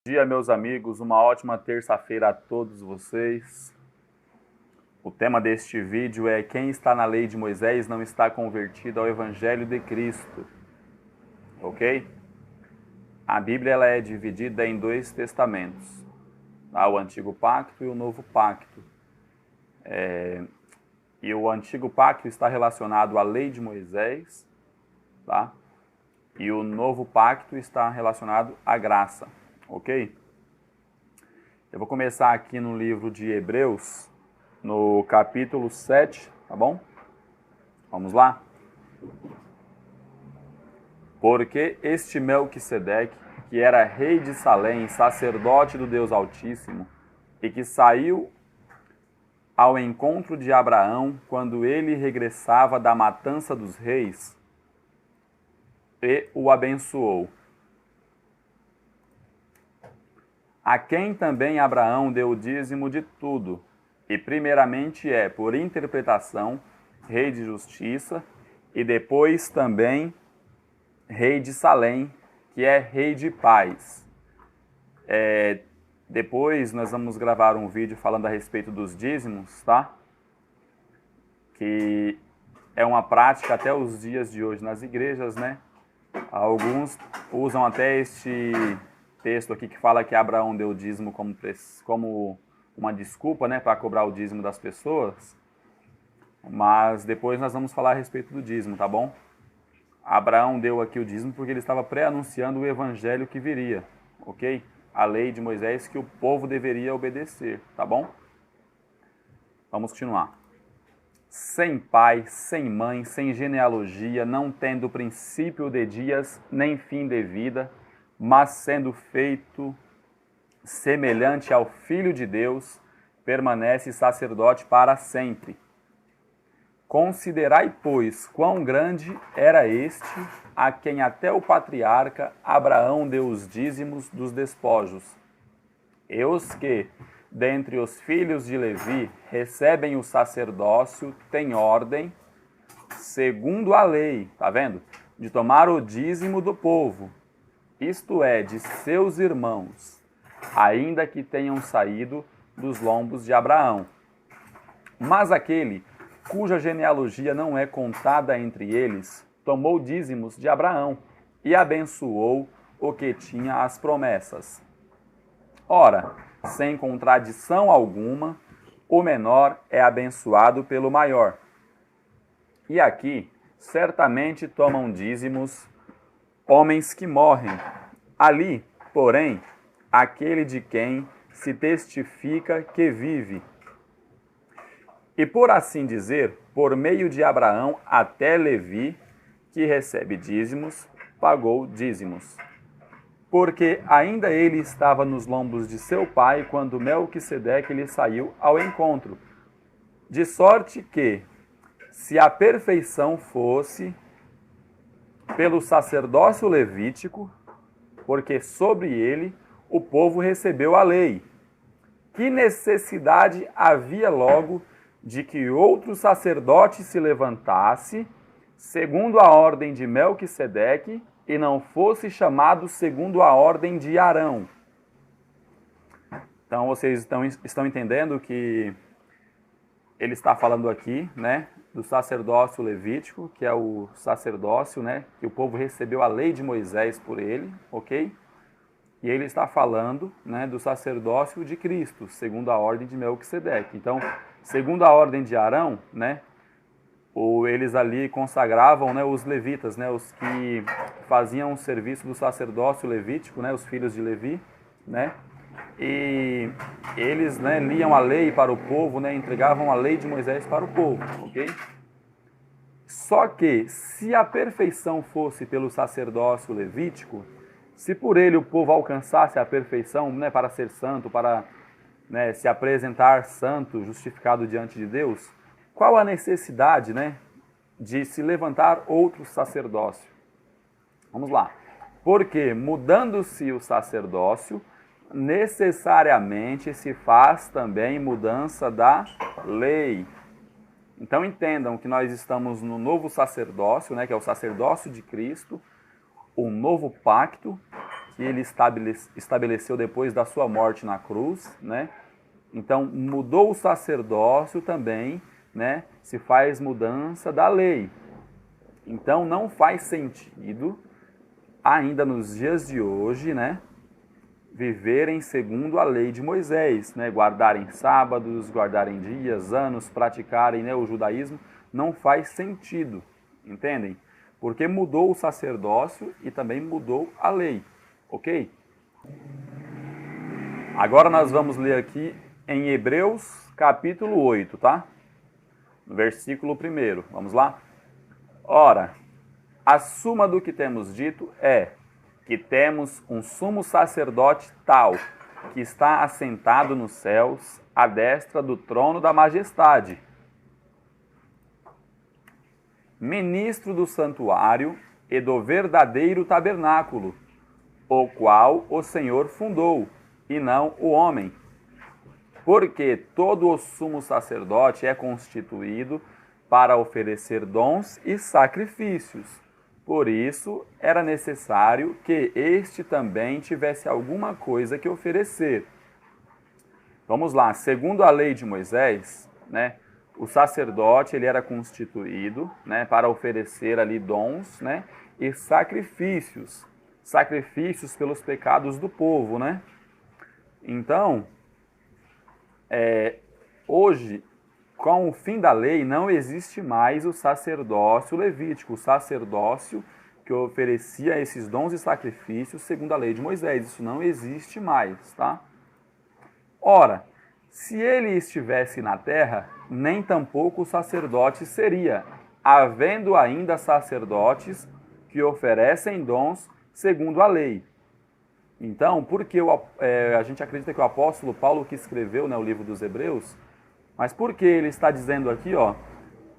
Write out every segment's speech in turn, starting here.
Bom dia, meus amigos, uma ótima terça-feira a todos vocês. O tema deste vídeo é: quem está na lei de Moisés não está convertido ao Evangelho de Cristo. Ok? A Bíblia ela é dividida em dois testamentos, tá? O Antigo Pacto e o Novo Pacto. E o Antigo Pacto está relacionado à lei de Moisés, tá? E o Novo Pacto está relacionado à graça, ok? Eu vou começar aqui no livro de Hebreus, no capítulo 7, tá bom? Vamos lá? Porque este Melquisedeque, que era rei de Salém, sacerdote do Deus Altíssimo, e que saiu ao encontro de Abraão quando ele regressava da matança dos reis, e o abençoou. A quem também Abraão deu o dízimo de tudo, e primeiramente é, por interpretação, rei de justiça, e depois também rei de Salém, que é rei de paz. Depois nós vamos gravar um vídeo falando a respeito dos dízimos, tá? Que é uma prática até os dias de hoje nas igrejas, né? Alguns usam até este texto aqui que fala que Abraão deu o dízimo como uma desculpa, né, para cobrar o dízimo das pessoas. Mas depois nós vamos falar a respeito do dízimo, tá bom? Abraão deu aqui o dízimo porque ele estava pré-anunciando o evangelho que viria, ok? A lei de Moisés que o povo deveria obedecer, tá bom? Vamos continuar. Sem pai, sem mãe, sem genealogia, não tendo princípio de dias, nem fim de vida, mas sendo feito semelhante ao Filho de Deus, permanece sacerdote para sempre. Considerai, pois, quão grande era este, a quem até o patriarca Abraão deu os dízimos dos despojos. E os que, dentre os filhos de Levi, recebem o sacerdócio, têm ordem, segundo a lei, tá vendo? De tomar o dízimo do povo, isto é, de seus irmãos, ainda que tenham saído dos lombos de Abraão. Mas aquele cuja genealogia não é contada entre eles, tomou dízimos de Abraão e abençoou o que tinha as promessas. Ora, sem contradição alguma, o menor é abençoado pelo maior. E aqui, certamente tomam dízimos homens que morrem. Ali, porém, aquele de quem se testifica que vive. E por assim dizer, por meio de Abraão até Levi, que recebe dízimos, pagou dízimos. Porque ainda ele estava nos lombos de seu pai quando Melquisedeque lhe saiu ao encontro. De sorte que, se a perfeição fosse pelo sacerdócio levítico, porque sobre ele o povo recebeu a lei, que necessidade havia logo de que outro sacerdote se levantasse, segundo a ordem de Melquisedeque, e não fosse chamado segundo a ordem de Arão. Então vocês estão entendendo que ele está falando aqui, né, do sacerdócio levítico, que é o sacerdócio, né, que o povo recebeu a lei de Moisés por ele, ok? E ele está falando, né, do sacerdócio de Cristo, segundo a ordem de Melquisedeque. Então, segundo a ordem de Arão, né, eles ali consagravam, né, os levitas, né, os que faziam o serviço do sacerdócio levítico, né, os filhos de Levi, né, e eles, né, liam a lei para o povo, né, entregavam a lei de Moisés para o povo, ok? Só que, se a perfeição fosse pelo sacerdócio levítico, se por ele o povo alcançasse a perfeição, né, para ser santo, para, né, se apresentar santo, justificado diante de Deus, qual a necessidade, né, de se levantar outro sacerdócio? Vamos lá. Porque, mudando-se o sacerdócio, necessariamente se faz também mudança da lei. Então entendam que nós estamos no novo sacerdócio, né, que é o sacerdócio de Cristo, um novo pacto, que ele estabeleceu depois da sua morte na cruz, né? Então, mudou o sacerdócio também, né? Se faz mudança da lei. Então, não faz sentido, ainda nos dias de hoje, né? Viverem segundo a lei de Moisés, né? Guardarem sábados, guardarem dias, anos, praticarem, né, o judaísmo, não faz sentido, entendem? Porque mudou o sacerdócio e também mudou a lei, ok? Agora nós vamos ler aqui em Hebreus capítulo 8, tá? No versículo 1, vamos lá? Ora, a suma do que temos dito é que temos um sumo sacerdote tal, que está assentado nos céus, à destra do trono da majestade, ministro do santuário e do verdadeiro tabernáculo, o qual o Senhor fundou, e não o homem. Porque todo o sumo sacerdote é constituído para oferecer dons e sacrifícios. Por isso, era necessário que este também tivesse alguma coisa que oferecer. Vamos lá, segundo a lei de Moisés, né, o sacerdote ele era constituído, né, para oferecer ali dons, né, e sacrifícios pelos pecados do povo, né? Então, hoje, com o fim da lei, não existe mais o sacerdócio levítico, o sacerdócio que oferecia esses dons e sacrifícios segundo a lei de Moisés. Isso não existe mais, tá? Ora, se ele estivesse na terra, nem tampouco o sacerdote seria, havendo ainda sacerdotes que oferecem dons segundo a lei. Então, porque a gente acredita que o apóstolo Paulo que escreveu, né, o livro dos Hebreus, mas por que ele está dizendo aqui, ó,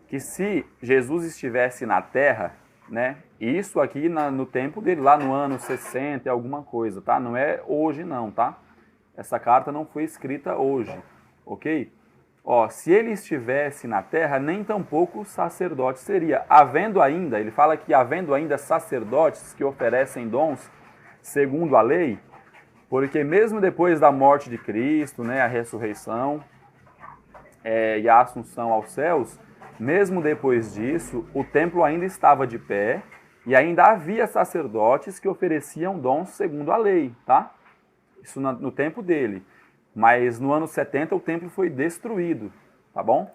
que se Jesus estivesse na terra, né, isso aqui no tempo dele, lá no ano 60 alguma coisa, tá? Não é hoje não, tá? Essa carta não foi escrita hoje, ok? Ó, se ele estivesse na terra, nem tampouco sacerdote seria. Havendo ainda, ele fala que havendo ainda sacerdotes que oferecem dons segundo a lei, porque mesmo depois da morte de Cristo, né, a ressurreição e a assunção aos céus, mesmo depois disso, o templo ainda estava de pé e ainda havia sacerdotes que ofereciam dons segundo a lei, tá? Isso no tempo dele. Mas no ano 70 o templo foi destruído, tá bom?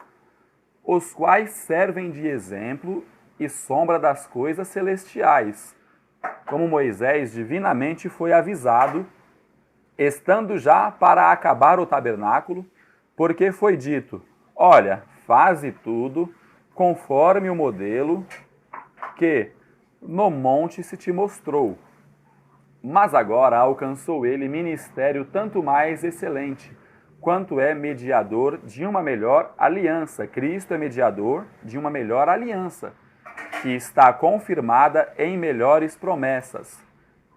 Os quais servem de exemplo e sombra das coisas celestiais, como Moisés divinamente foi avisado, estando já para acabar o tabernáculo, porque foi dito, olha, faze tudo conforme o modelo que no monte se te mostrou. Mas agora alcançou ele ministério tanto mais excelente, quanto é mediador de uma melhor aliança. Cristo é mediador de uma melhor aliança, que está confirmada em melhores promessas.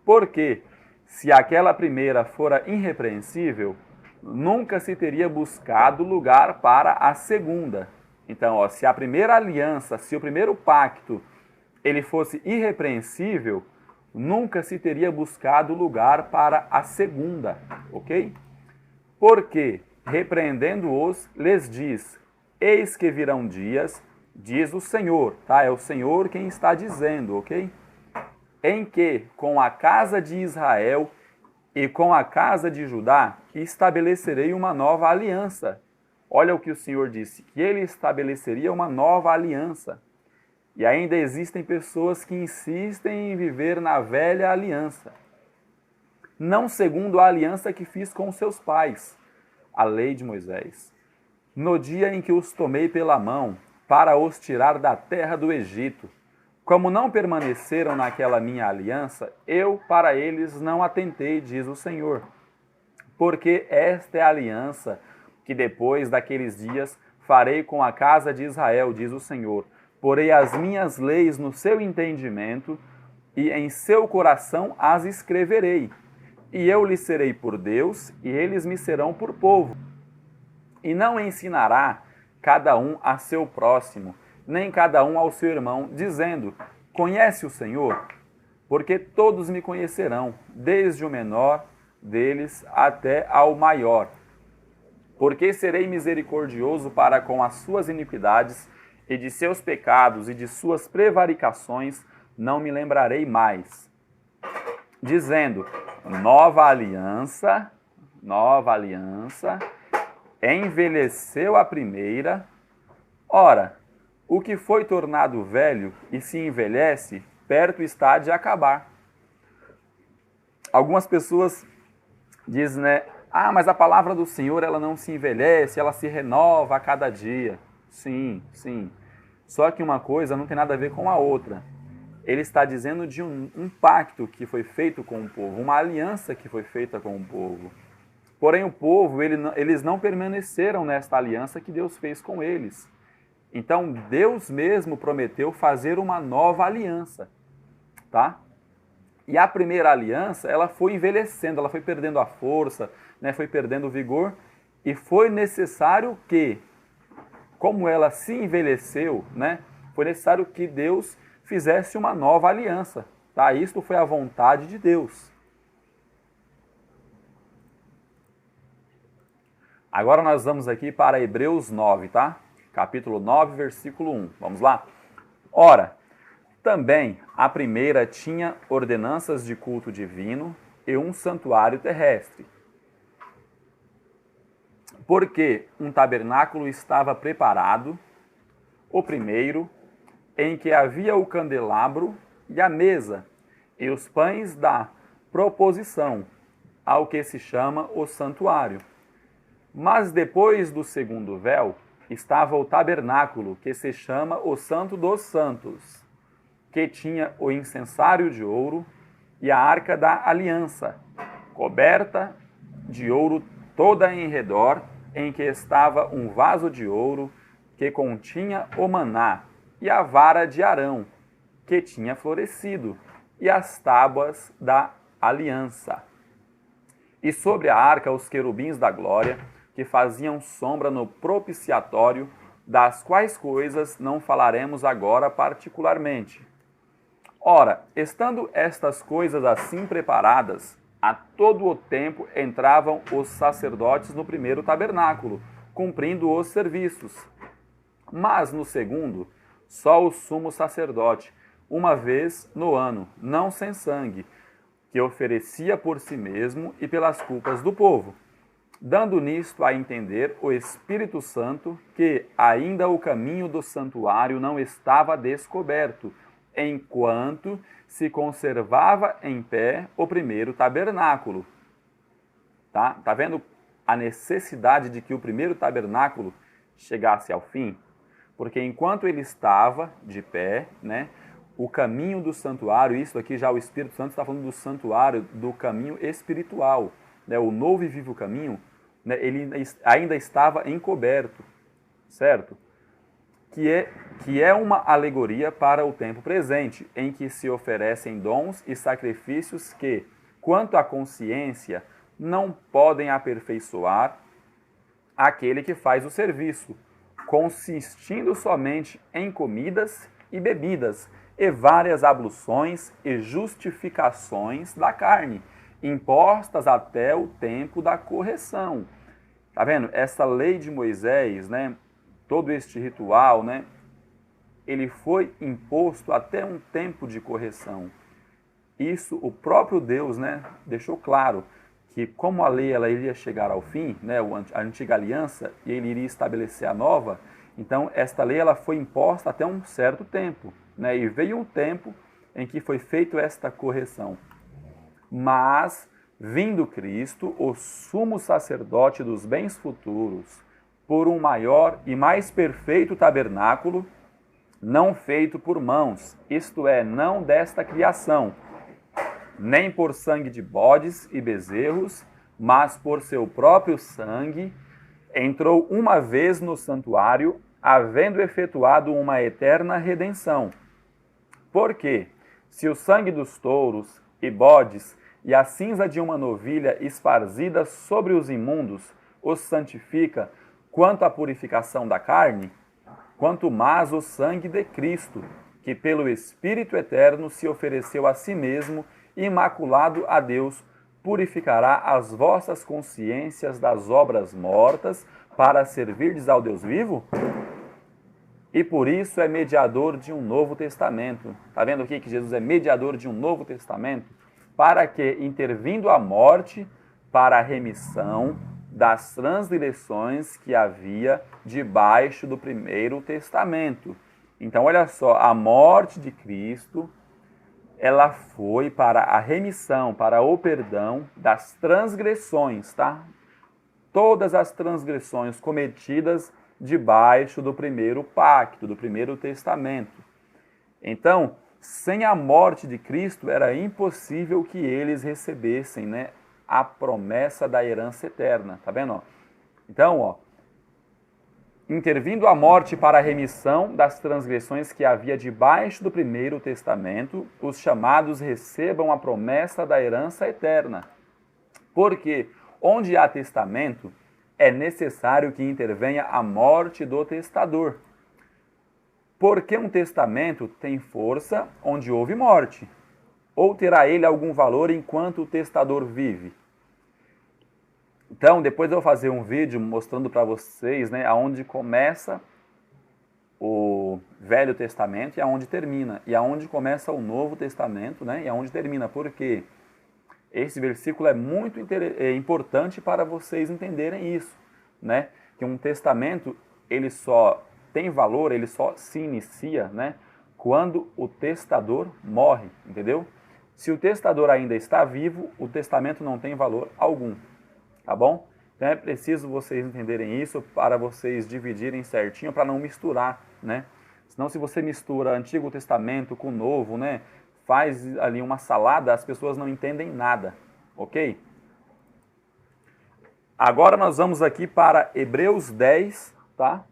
Porque, se aquela primeira fora irrepreensível, nunca se teria buscado lugar para a segunda. Então, ó, se a primeira aliança, se o primeiro pacto, ele fosse irrepreensível, nunca se teria buscado lugar para a segunda, ok? Porque, repreendendo-os, lhes diz, eis que virão dias, diz o Senhor, tá? É o Senhor quem está dizendo, ok? Em que, com a casa de Israel e com a casa de Judá, estabelecerei uma nova aliança. Olha o que o Senhor disse, que ele estabeleceria uma nova aliança. E ainda existem pessoas que insistem em viver na velha aliança, não segundo a aliança que fiz com seus pais, a lei de Moisés. No dia em que os tomei pela mão, para os tirar da terra do Egito, como não permaneceram naquela minha aliança, eu para eles não atentei, diz o Senhor. Porque esta é a aliança que depois daqueles dias farei com a casa de Israel, diz o Senhor. Porei as minhas leis no seu entendimento e em seu coração as escreverei. E eu lhes serei por Deus e eles me serão por povo. E não ensinará cada um a seu próximo, nem cada um ao seu irmão, dizendo, conhece o Senhor? porque todos me conhecerão, desde o menor deles até ao maior. Porque serei misericordioso para com as suas iniquidades, e de seus pecados e de suas prevaricações não me lembrarei mais. Dizendo, nova aliança, envelheceu a primeira. Ora, o que foi tornado velho e se envelhece, perto está de acabar. Algumas pessoas dizem, né? Ah, mas a palavra do Senhor, ela não se envelhece, ela se renova a cada dia. Sim, sim. Só que uma coisa não tem nada a ver com a outra. Ele está dizendo de um pacto que foi feito com o povo, uma aliança que foi feita com o povo. Porém, o povo, eles não permaneceram nesta aliança que Deus fez com eles. Então, Deus mesmo prometeu fazer uma nova aliança, tá? E a primeira aliança, ela foi envelhecendo, ela foi perdendo a força, né, foi perdendo o vigor, e foi necessário que, como ela se envelheceu, né, foi necessário que Deus fizesse uma nova aliança, tá? Isto foi a vontade de Deus. Agora nós vamos aqui para Hebreus 9, tá? Capítulo 9, versículo 1. Vamos lá? Ora, também a primeira tinha ordenanças de culto divino e um santuário terrestre. Porque um tabernáculo estava preparado, o primeiro, em que havia o candelabro e a mesa, e os pães da proposição, ao que se chama o santuário. Mas depois do segundo véu, estava o tabernáculo, que se chama o Santo dos Santos, que tinha o incensário de ouro e a arca da aliança, coberta de ouro toda em redor, em que estava um vaso de ouro que continha o maná, e a vara de Arão, que tinha florescido, e as tábuas da aliança. E sobre a arca os querubins da glória, que faziam sombra no propiciatório, das quais coisas não falaremos agora particularmente. Ora, estando estas coisas assim preparadas, a todo o tempo entravam os sacerdotes no primeiro tabernáculo, cumprindo os serviços. Mas no segundo, só o sumo sacerdote, uma vez no ano, não sem sangue, que oferecia por si mesmo e pelas culpas do povo, dando nisto a entender o Espírito Santo que ainda o caminho do santuário não estava descoberto, enquanto se conservava em pé o primeiro tabernáculo. Tá vendo a necessidade de que o primeiro tabernáculo chegasse ao fim? Porque enquanto ele estava de pé, né, o caminho do santuário, isso aqui já o Espírito Santo está falando do santuário, do caminho espiritual, né, o novo e vivo caminho, né, ele ainda estava encoberto, certo? Que é uma alegoria para o tempo presente, em que se oferecem dons e sacrifícios que, quanto à consciência, não podem aperfeiçoar aquele que faz o serviço, consistindo somente em comidas e bebidas, e várias abluções e justificações da carne, impostas até o tempo da correção. Tá vendo? Essa lei de Moisés, né? Todo este ritual, né? Ele foi imposto até um tempo de correção. Isso o próprio Deus, né, deixou claro que como a lei ela iria chegar ao fim, né, a antiga aliança, e ele iria estabelecer a nova, então esta lei ela foi imposta até um certo tempo, né, e veio um tempo em que foi feita esta correção. Mas, vindo Cristo, o sumo sacerdote dos bens futuros, por um maior e mais perfeito tabernáculo, não feito por mãos, isto é, não desta criação, nem por sangue de bodes e bezerros, mas por seu próprio sangue, entrou uma vez no santuário, havendo efetuado uma eterna redenção. Porque, se o sangue dos touros e bodes e a cinza de uma novilha esparzida sobre os imundos os santifica quanto à purificação da carne, quanto mais o sangue de Cristo, que pelo Espírito eterno se ofereceu a si mesmo, imaculado a Deus, purificará as vossas consciências das obras mortas para servirdes ao Deus vivo? E por isso é mediador de um novo testamento. Está vendo aqui que Jesus é mediador de um novo testamento? Para que, intervindo a morte, para a remissão das transgressões que havia debaixo do primeiro testamento. Então, olha só, a morte de Cristo, ela foi para a remissão, para o perdão das transgressões, tá? Todas as transgressões cometidas debaixo do primeiro pacto, do primeiro testamento. Então, sem a morte de Cristo, era impossível que eles recebessem, né, a promessa da herança eterna. Tá vendo? Então, intervindo a morte para a remissão das transgressões que havia debaixo do primeiro testamento, os chamados recebam a promessa da herança eterna. Porque onde há testamento, é necessário que intervenha a morte do testador. Porque um testamento tem força onde houve morte, ou terá ele algum valor enquanto o testador vive? Então, depois eu vou fazer um vídeo mostrando para vocês, né, aonde começa o Velho Testamento e aonde termina, e aonde começa o Novo Testamento, né, e aonde termina, porque esse versículo é muito importante para vocês entenderem isso, né? Que um testamento, ele só tem valor, ele só se inicia, né, quando o testador morre, entendeu? Se o testador ainda está vivo, o testamento não tem valor algum, tá bom? Então é preciso vocês entenderem isso para vocês dividirem certinho, para não misturar, né? Senão, se você mistura Antigo Testamento com o Novo, né, faz ali uma salada, as pessoas não entendem nada, ok? Agora nós vamos aqui para Hebreus 10, tá?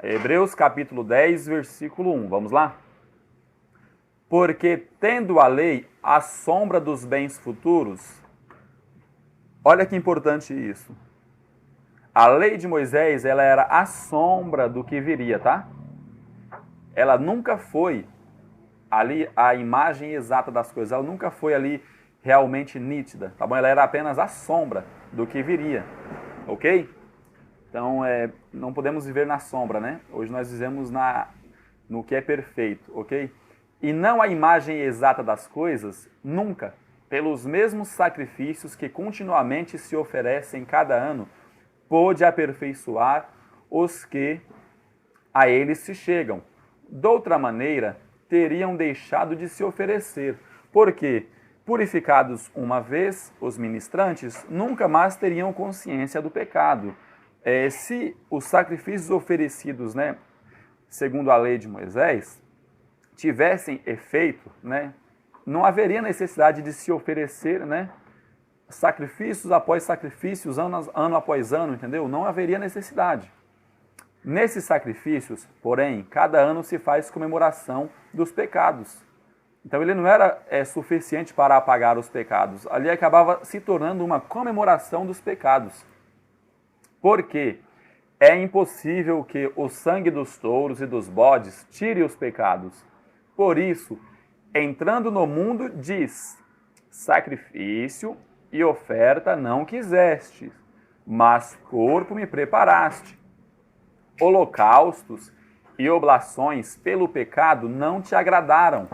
Hebreus capítulo 10, versículo 1, vamos lá? Porque tendo a lei a sombra dos bens futuros, olha que importante isso. A lei de Moisés, ela era a sombra do que viria, tá? Ela nunca foi ali a imagem exata das coisas, ela nunca foi ali realmente nítida, tá bom? Ela era apenas a sombra do que viria, ok? Então, não podemos viver na sombra, né? Hoje nós vivemos no que é perfeito, ok? E não a imagem exata das coisas, nunca, pelos mesmos sacrifícios que continuamente se oferecem cada ano, pôde aperfeiçoar os que a eles se chegam. Doutra maneira, teriam deixado de se oferecer, porque, purificados uma vez, os ministrantes nunca mais teriam consciência do pecado. Se os sacrifícios oferecidos, né, segundo a lei de Moisés, tivessem efeito, né, não haveria necessidade de se oferecer, né, sacrifícios após sacrifícios, ano após ano, entendeu? Não haveria necessidade. Nesses sacrifícios, porém, cada ano se faz comemoração dos pecados. Então ele não era suficiente para apagar os pecados. Ali acabava se tornando uma comemoração dos pecados. Porque é impossível que o sangue dos touros e dos bodes tire os pecados. Por isso, entrando no mundo, diz: sacrifício e oferta não quiseste, mas corpo me preparaste. Holocaustos e oblações pelo pecado não te agradaram.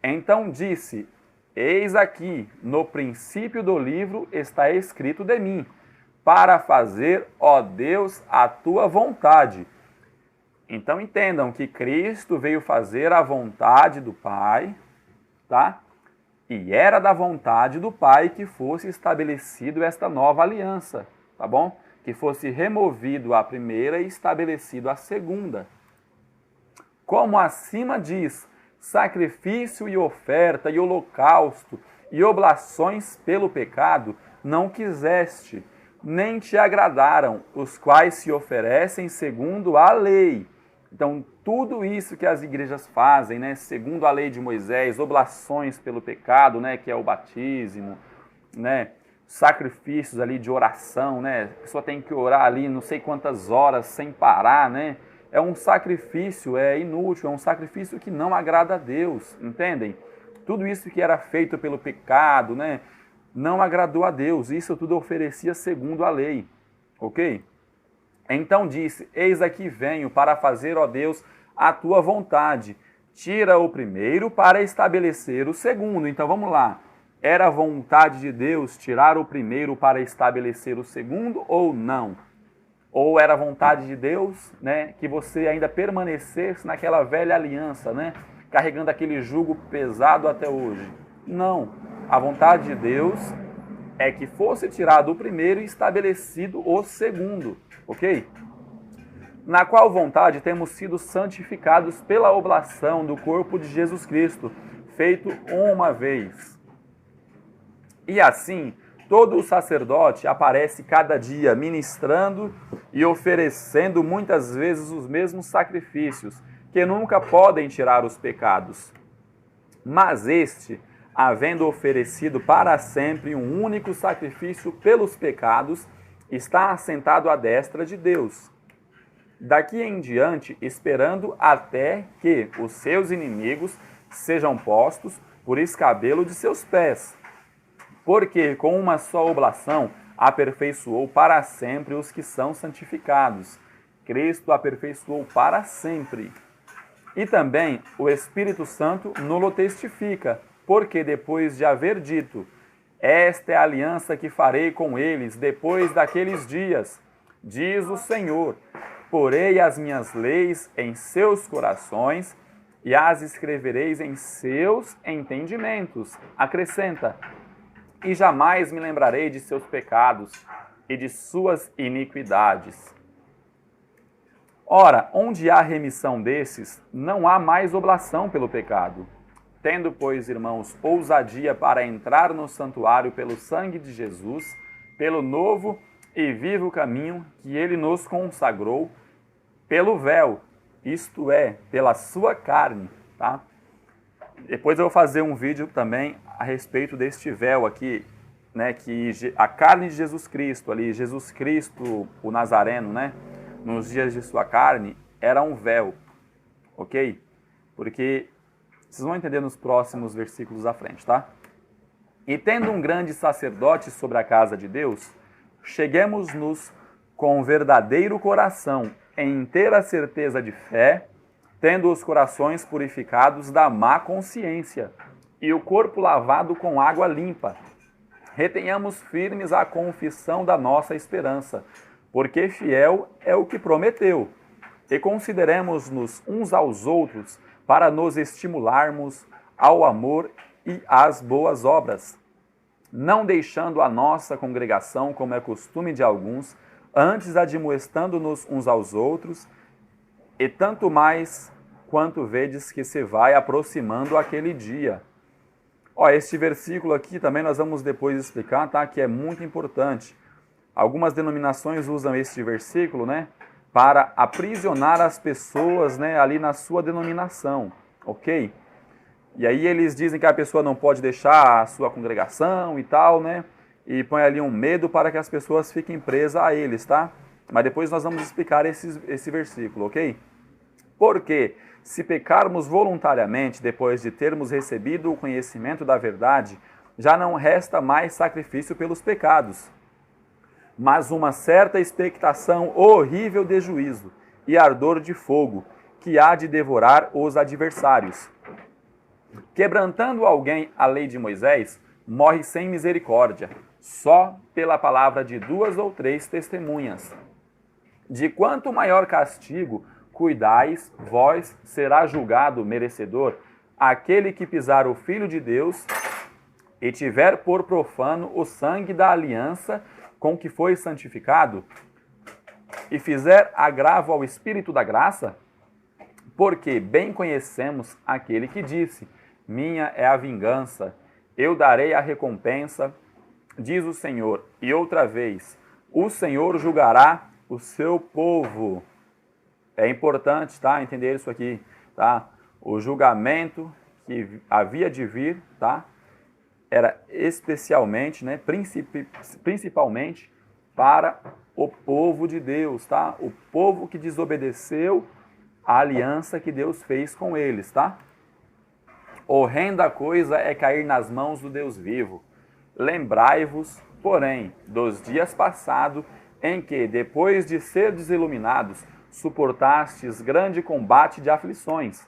Então disse: eis aqui, no princípio do livro está escrito de mim, para fazer, ó Deus, a tua vontade. Então entendam que Cristo veio fazer a vontade do Pai, tá? E era da vontade do Pai que fosse estabelecido esta nova aliança, tá bom? Que fosse removido a primeira e estabelecido a segunda. Como acima diz: sacrifício e oferta e holocausto e oblações pelo pecado não quiseste, nem te agradaram, os quais se oferecem segundo a lei. Então, tudo isso que as igrejas fazem, né, segundo a lei de Moisés, oblações pelo pecado, né, que é o batismo, né, sacrifícios ali de oração, né, a pessoa tem que orar ali não sei quantas horas sem parar, né, é um sacrifício inútil, é um sacrifício que não agrada a Deus, entendem? Tudo isso que era feito pelo pecado, né, não agradou a Deus, isso tudo oferecia segundo a lei, ok? Então disse, eis aqui venho para fazer, ó Deus, a tua vontade. Tira o primeiro para estabelecer o segundo. Então vamos lá. Era a vontade de Deus tirar o primeiro para estabelecer o segundo ou não? Ou era a vontade de Deus, né, que você ainda permanecesse naquela velha aliança, né, carregando aquele jugo pesado até hoje? Não. A vontade de Deus é que fosse tirado o primeiro e estabelecido o segundo, ok? Na qual vontade temos sido santificados pela oblação do corpo de Jesus Cristo, feito uma vez. E assim, todo o sacerdote aparece cada dia ministrando e oferecendo muitas vezes os mesmos sacrifícios, que nunca podem tirar os pecados. Mas este, havendo oferecido para sempre um único sacrifício pelos pecados, está assentado à destra de Deus. Daqui em diante, esperando até que os seus inimigos sejam postos por escabelo de seus pés. Porque com uma só oblação aperfeiçoou para sempre os que são santificados. Cristo aperfeiçoou para sempre. E também o Espírito Santo nulo testifica, porque depois de haver dito, esta é a aliança que farei com eles depois daqueles dias, diz o Senhor, porei as minhas leis em seus corações e as escrevereis em seus entendimentos. Acrescenta, e jamais me lembrarei de seus pecados e de suas iniquidades. Ora, onde há remissão desses, não há mais oblação pelo pecado. Tendo, pois, irmãos, ousadia para entrar no santuário pelo sangue de Jesus, pelo novo e vivo caminho que ele nos consagrou, pelo véu, isto é, pela sua carne, tá? Depois eu vou fazer um vídeo também a respeito deste véu aqui, né, que a carne de Jesus Cristo ali, Jesus Cristo, o Nazareno, né, nos dias de sua carne, era um véu, ok? Porque vocês vão entender nos próximos versículos à frente, tá? E tendo um grande sacerdote sobre a casa de Deus, cheguemos-nos com verdadeiro coração, em inteira certeza de fé, tendo os corações purificados da má consciência e o corpo lavado com água limpa. Retenhamos firmes a confissão da nossa esperança, porque fiel é o que prometeu. E consideremos-nos uns aos outros para nos estimularmos ao amor e às boas obras, não deixando a nossa congregação, como é costume de alguns, antes admoestando-nos uns aos outros, e tanto mais quanto vedes que se vai aproximando aquele dia. Este versículo aqui também nós vamos depois explicar, tá? Que é muito importante. Algumas denominações usam este versículo, né, para aprisionar as pessoas, né, ali na sua denominação, ok? E aí eles dizem que a pessoa não pode deixar a sua congregação e tal, né? E põe ali um medo para que as pessoas fiquem presas a eles, tá? Mas depois nós vamos explicar esse versículo, ok? Porque se pecarmos voluntariamente depois de termos recebido o conhecimento da verdade, já não resta mais sacrifício pelos pecados, mas uma certa expectação horrível de juízo e ardor de fogo, que há de devorar os adversários. Quebrantando alguém a lei de Moisés, morre sem misericórdia, só pela palavra de 2 ou 3 testemunhas. De quanto maior castigo cuidais, vós será julgado merecedor aquele que pisar o Filho de Deus e tiver por profano o sangue da aliança com que foi santificado, e fizer agravo ao Espírito da graça, porque bem conhecemos aquele que disse, minha é a vingança, eu darei a recompensa, diz o Senhor. E outra vez, o Senhor julgará o seu povo. É importante, tá, entender isso aqui, tá? O julgamento que havia de vir, tá? Era especialmente, né, principalmente para o povo de Deus, tá? O povo que desobedeceu a aliança que Deus fez com eles, tá? Horrenda coisa é cair nas mãos do Deus vivo. Lembrai-vos, porém, dos dias passados, em que, depois de serdes iluminados, suportastes grande combate de aflições.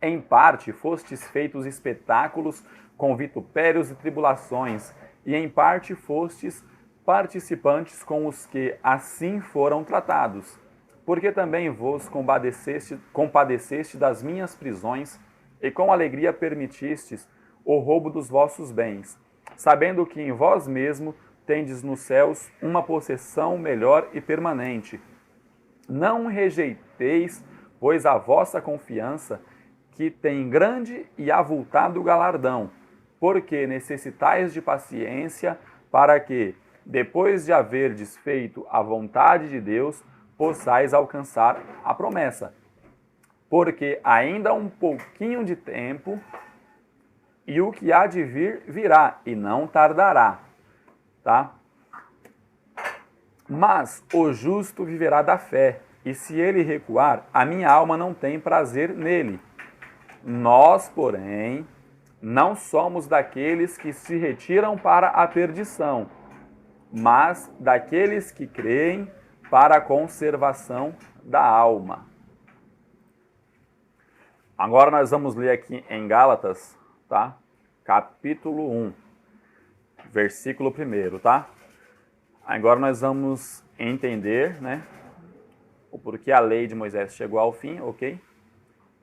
Em parte fostes feitos espetáculos com vitupérios e tribulações, e em parte fostes participantes com os que assim foram tratados. Porque também vos compadeceste das minhas prisões, e com alegria permitistes o roubo dos vossos bens, sabendo que em vós mesmo tendes nos céus uma possessão melhor e permanente. Não rejeiteis, pois, a vossa confiança, que tem grande e avultado galardão, porque necessitais de paciência, para que, depois de haverdes feito a vontade de Deus, possais alcançar a promessa. Porque ainda um pouquinho de tempo, e o que há de vir, virá, e não tardará. Tá? Mas o justo viverá da fé, e se ele recuar, a minha alma não tem prazer nele. Nós, porém, não somos daqueles que se retiram para a perdição, mas daqueles que creem para a conservação da alma. Agora nós vamos ler aqui em Gálatas, tá? Capítulo 1, versículo 1, tá? Agora nós vamos entender, né, o porquê a lei de Moisés chegou ao fim, ok?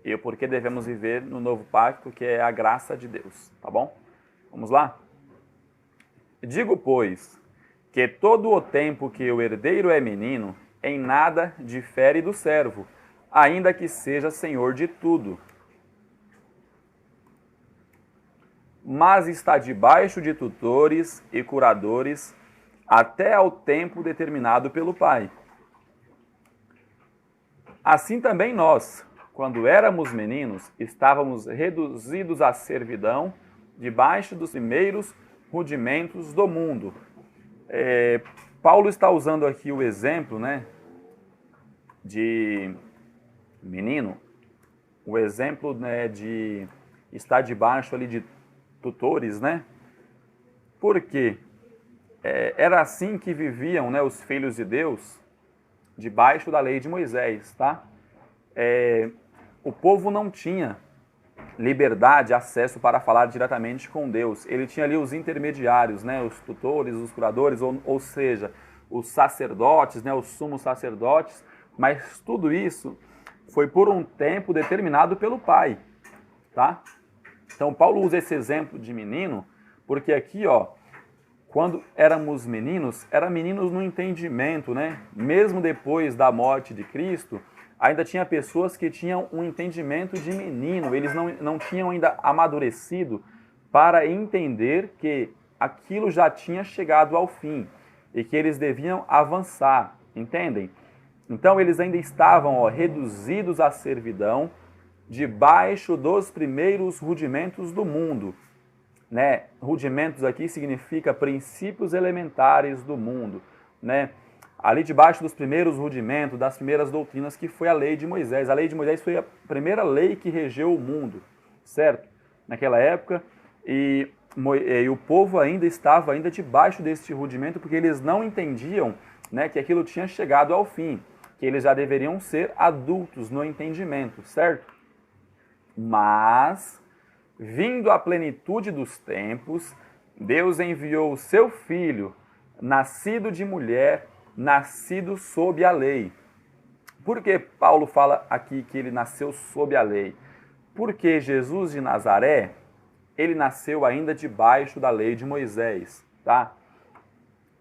E o porquê devemos viver no novo pacto, que é a graça de Deus, tá bom? Vamos lá? Digo, pois, que todo o tempo que o herdeiro é menino, em nada difere do servo, ainda que seja senhor de tudo. Mas está debaixo de tutores e curadores até ao tempo determinado pelo Pai. Assim também nós, quando éramos meninos, estávamos reduzidos à servidão debaixo dos primeiros rudimentos do mundo. Paulo está usando aqui o exemplo, né, de menino, o exemplo, né, de estar debaixo ali de tutores, né? Porque era assim que viviam, né, os filhos de Deus debaixo da lei de Moisés, tá? O povo não tinha liberdade, acesso para falar diretamente com Deus. Ele tinha ali os intermediários, né, os tutores, os curadores, ou seja, os sacerdotes, né, os sumos sacerdotes, mas tudo isso foi por um tempo determinado pelo Pai, tá? Então Paulo usa esse exemplo de menino, porque aqui, ó, quando éramos meninos no entendimento, né? Mesmo depois da morte de Cristo, ainda tinha pessoas que tinham um entendimento de menino, eles não tinham ainda amadurecido para entender que aquilo já tinha chegado ao fim e que eles deviam avançar, entendem? Então eles ainda estavam, ó, reduzidos à servidão, debaixo dos primeiros rudimentos do mundo. Né? Rudimentos aqui significa princípios elementares do mundo, né? Ali debaixo dos primeiros rudimentos, das primeiras doutrinas, que foi a lei de Moisés. A lei de Moisés foi a primeira lei que regeu o mundo, certo? Naquela época, e o povo ainda estava debaixo deste rudimento, porque eles não entendiam, né, que aquilo tinha chegado ao fim, que eles já deveriam ser adultos no entendimento, certo? Mas, vindo a plenitude dos tempos, Deus enviou o seu Filho, nascido de mulher, nascido sob a lei. Por que Paulo fala aqui que ele nasceu sob a lei? Porque Jesus de Nazaré, ele nasceu ainda debaixo da lei de Moisés, tá?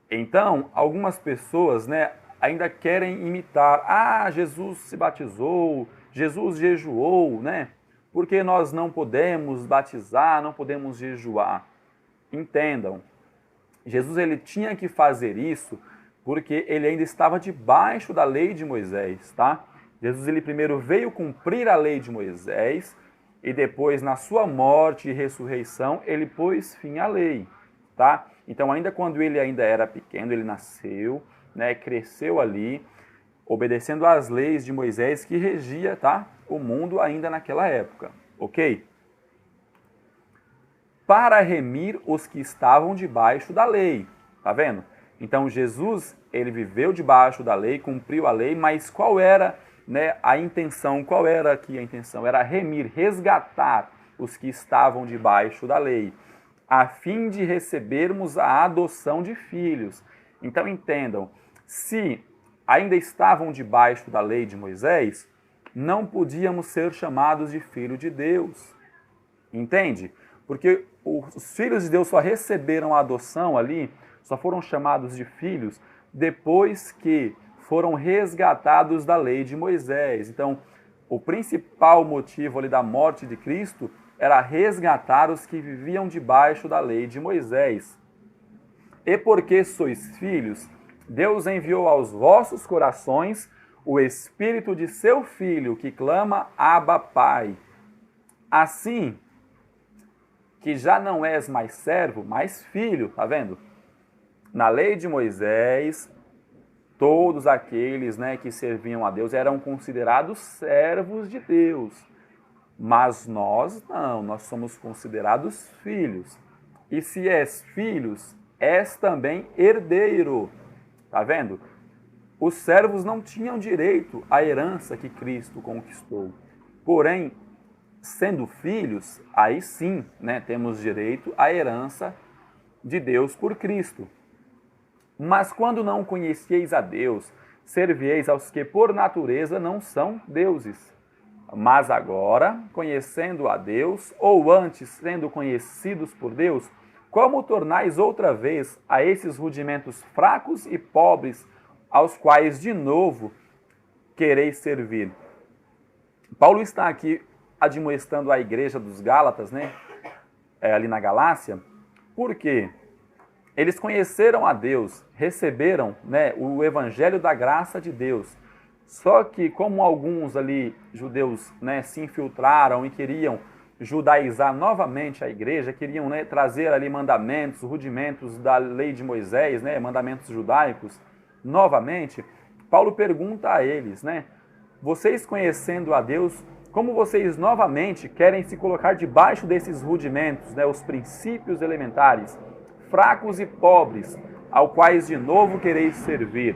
Então, algumas pessoas, né, ainda querem imitar. Ah, Jesus se batizou, Jesus jejuou, né? Porque nós não podemos batizar, não podemos jejuar. Entendam, Jesus ele tinha que fazer isso porque ele ainda estava debaixo da lei de Moisés, tá? Jesus ele primeiro veio cumprir a lei de Moisés e depois na sua morte e ressurreição ele pôs fim à lei, tá? Então ainda quando ele ainda era pequeno, ele nasceu, né, cresceu ali obedecendo às leis de Moisés que regia, tá, o mundo ainda naquela época, ok? Para remir os que estavam debaixo da lei, tá vendo? Então Jesus, ele viveu debaixo da lei, cumpriu a lei, mas qual era, né, a intenção? Qual era aqui a intenção? Era remir, resgatar os que estavam debaixo da lei, a fim de recebermos a adoção de filhos. Então entendam, se ainda estavam debaixo da lei de Moisés, não podíamos ser chamados de filho de Deus. Entende? Porque os filhos de Deus só receberam a adoção ali, só foram chamados de filhos depois que foram resgatados da lei de Moisés. Então, o principal motivo ali da morte de Cristo era resgatar os que viviam debaixo da lei de Moisés. E porque sois filhos, Deus enviou aos vossos corações o Espírito de seu Filho, que clama, Abba, Pai. Assim, que já não és mais servo, mas filho, tá vendo? Na lei de Moisés, todos aqueles, né, que serviam a Deus eram considerados servos de Deus. Mas nós não, nós somos considerados filhos. E se és filhos, és também herdeiro. Tá vendo? Os servos não tinham direito à herança que Cristo conquistou. Porém, sendo filhos, aí sim, né, temos direito à herança de Deus por Cristo. Mas quando não conhecieis a Deus, servieis aos que por natureza não são deuses. Mas agora, conhecendo a Deus, ou antes sendo conhecidos por Deus, como tornais outra vez a esses rudimentos fracos e pobres, aos quais de novo quereis servir? Paulo está aqui admoestando a igreja dos Gálatas, né, ali na Galácia, porque eles conheceram a Deus, receberam, né, o evangelho da graça de Deus. Só que como alguns ali judeus, né, se infiltraram e queriam judaizar novamente a igreja, queriam, né, trazer ali mandamentos, rudimentos da lei de Moisés, né, mandamentos judaicos, novamente, Paulo pergunta a eles, né, vocês conhecendo a Deus, como vocês novamente querem se colocar debaixo desses rudimentos, né, os princípios elementares, fracos e pobres, ao quais de novo quereis servir?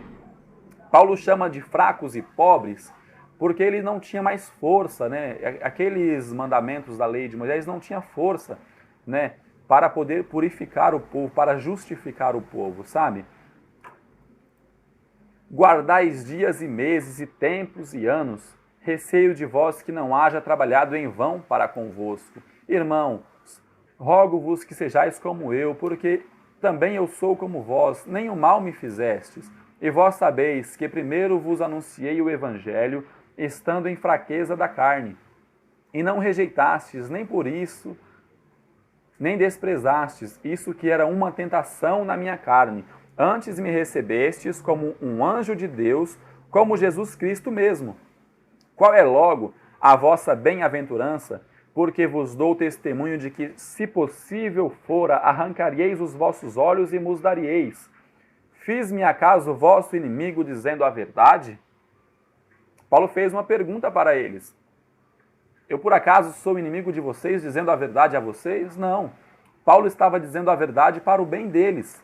Paulo chama de fracos e pobres porque ele não tinha mais força, né? Aqueles mandamentos da lei de Moisés não tinham força, né, para poder purificar o povo, para justificar o povo, sabe? Guardais dias e meses e tempos e anos, receio de vós que não haja trabalhado em vão para convosco. Irmãos, rogo-vos que sejais como eu, porque também eu sou como vós, nenhum mal me fizestes. E vós sabeis que primeiro vos anunciei o Evangelho, estando em fraqueza da carne. E não rejeitastes nem por isso, nem desprezastes isso que era uma tentação na minha carne. Antes me recebestes como um anjo de Deus, como Jesus Cristo mesmo. Qual é logo a vossa bem-aventurança? Porque vos dou testemunho de que, se possível fora, arrancaríeis os vossos olhos e mos daríeis. Fiz-me acaso vosso inimigo dizendo a verdade? Paulo fez uma pergunta para eles. Eu por acaso sou inimigo de vocês dizendo a verdade a vocês? Não. Paulo estava dizendo a verdade para o bem deles.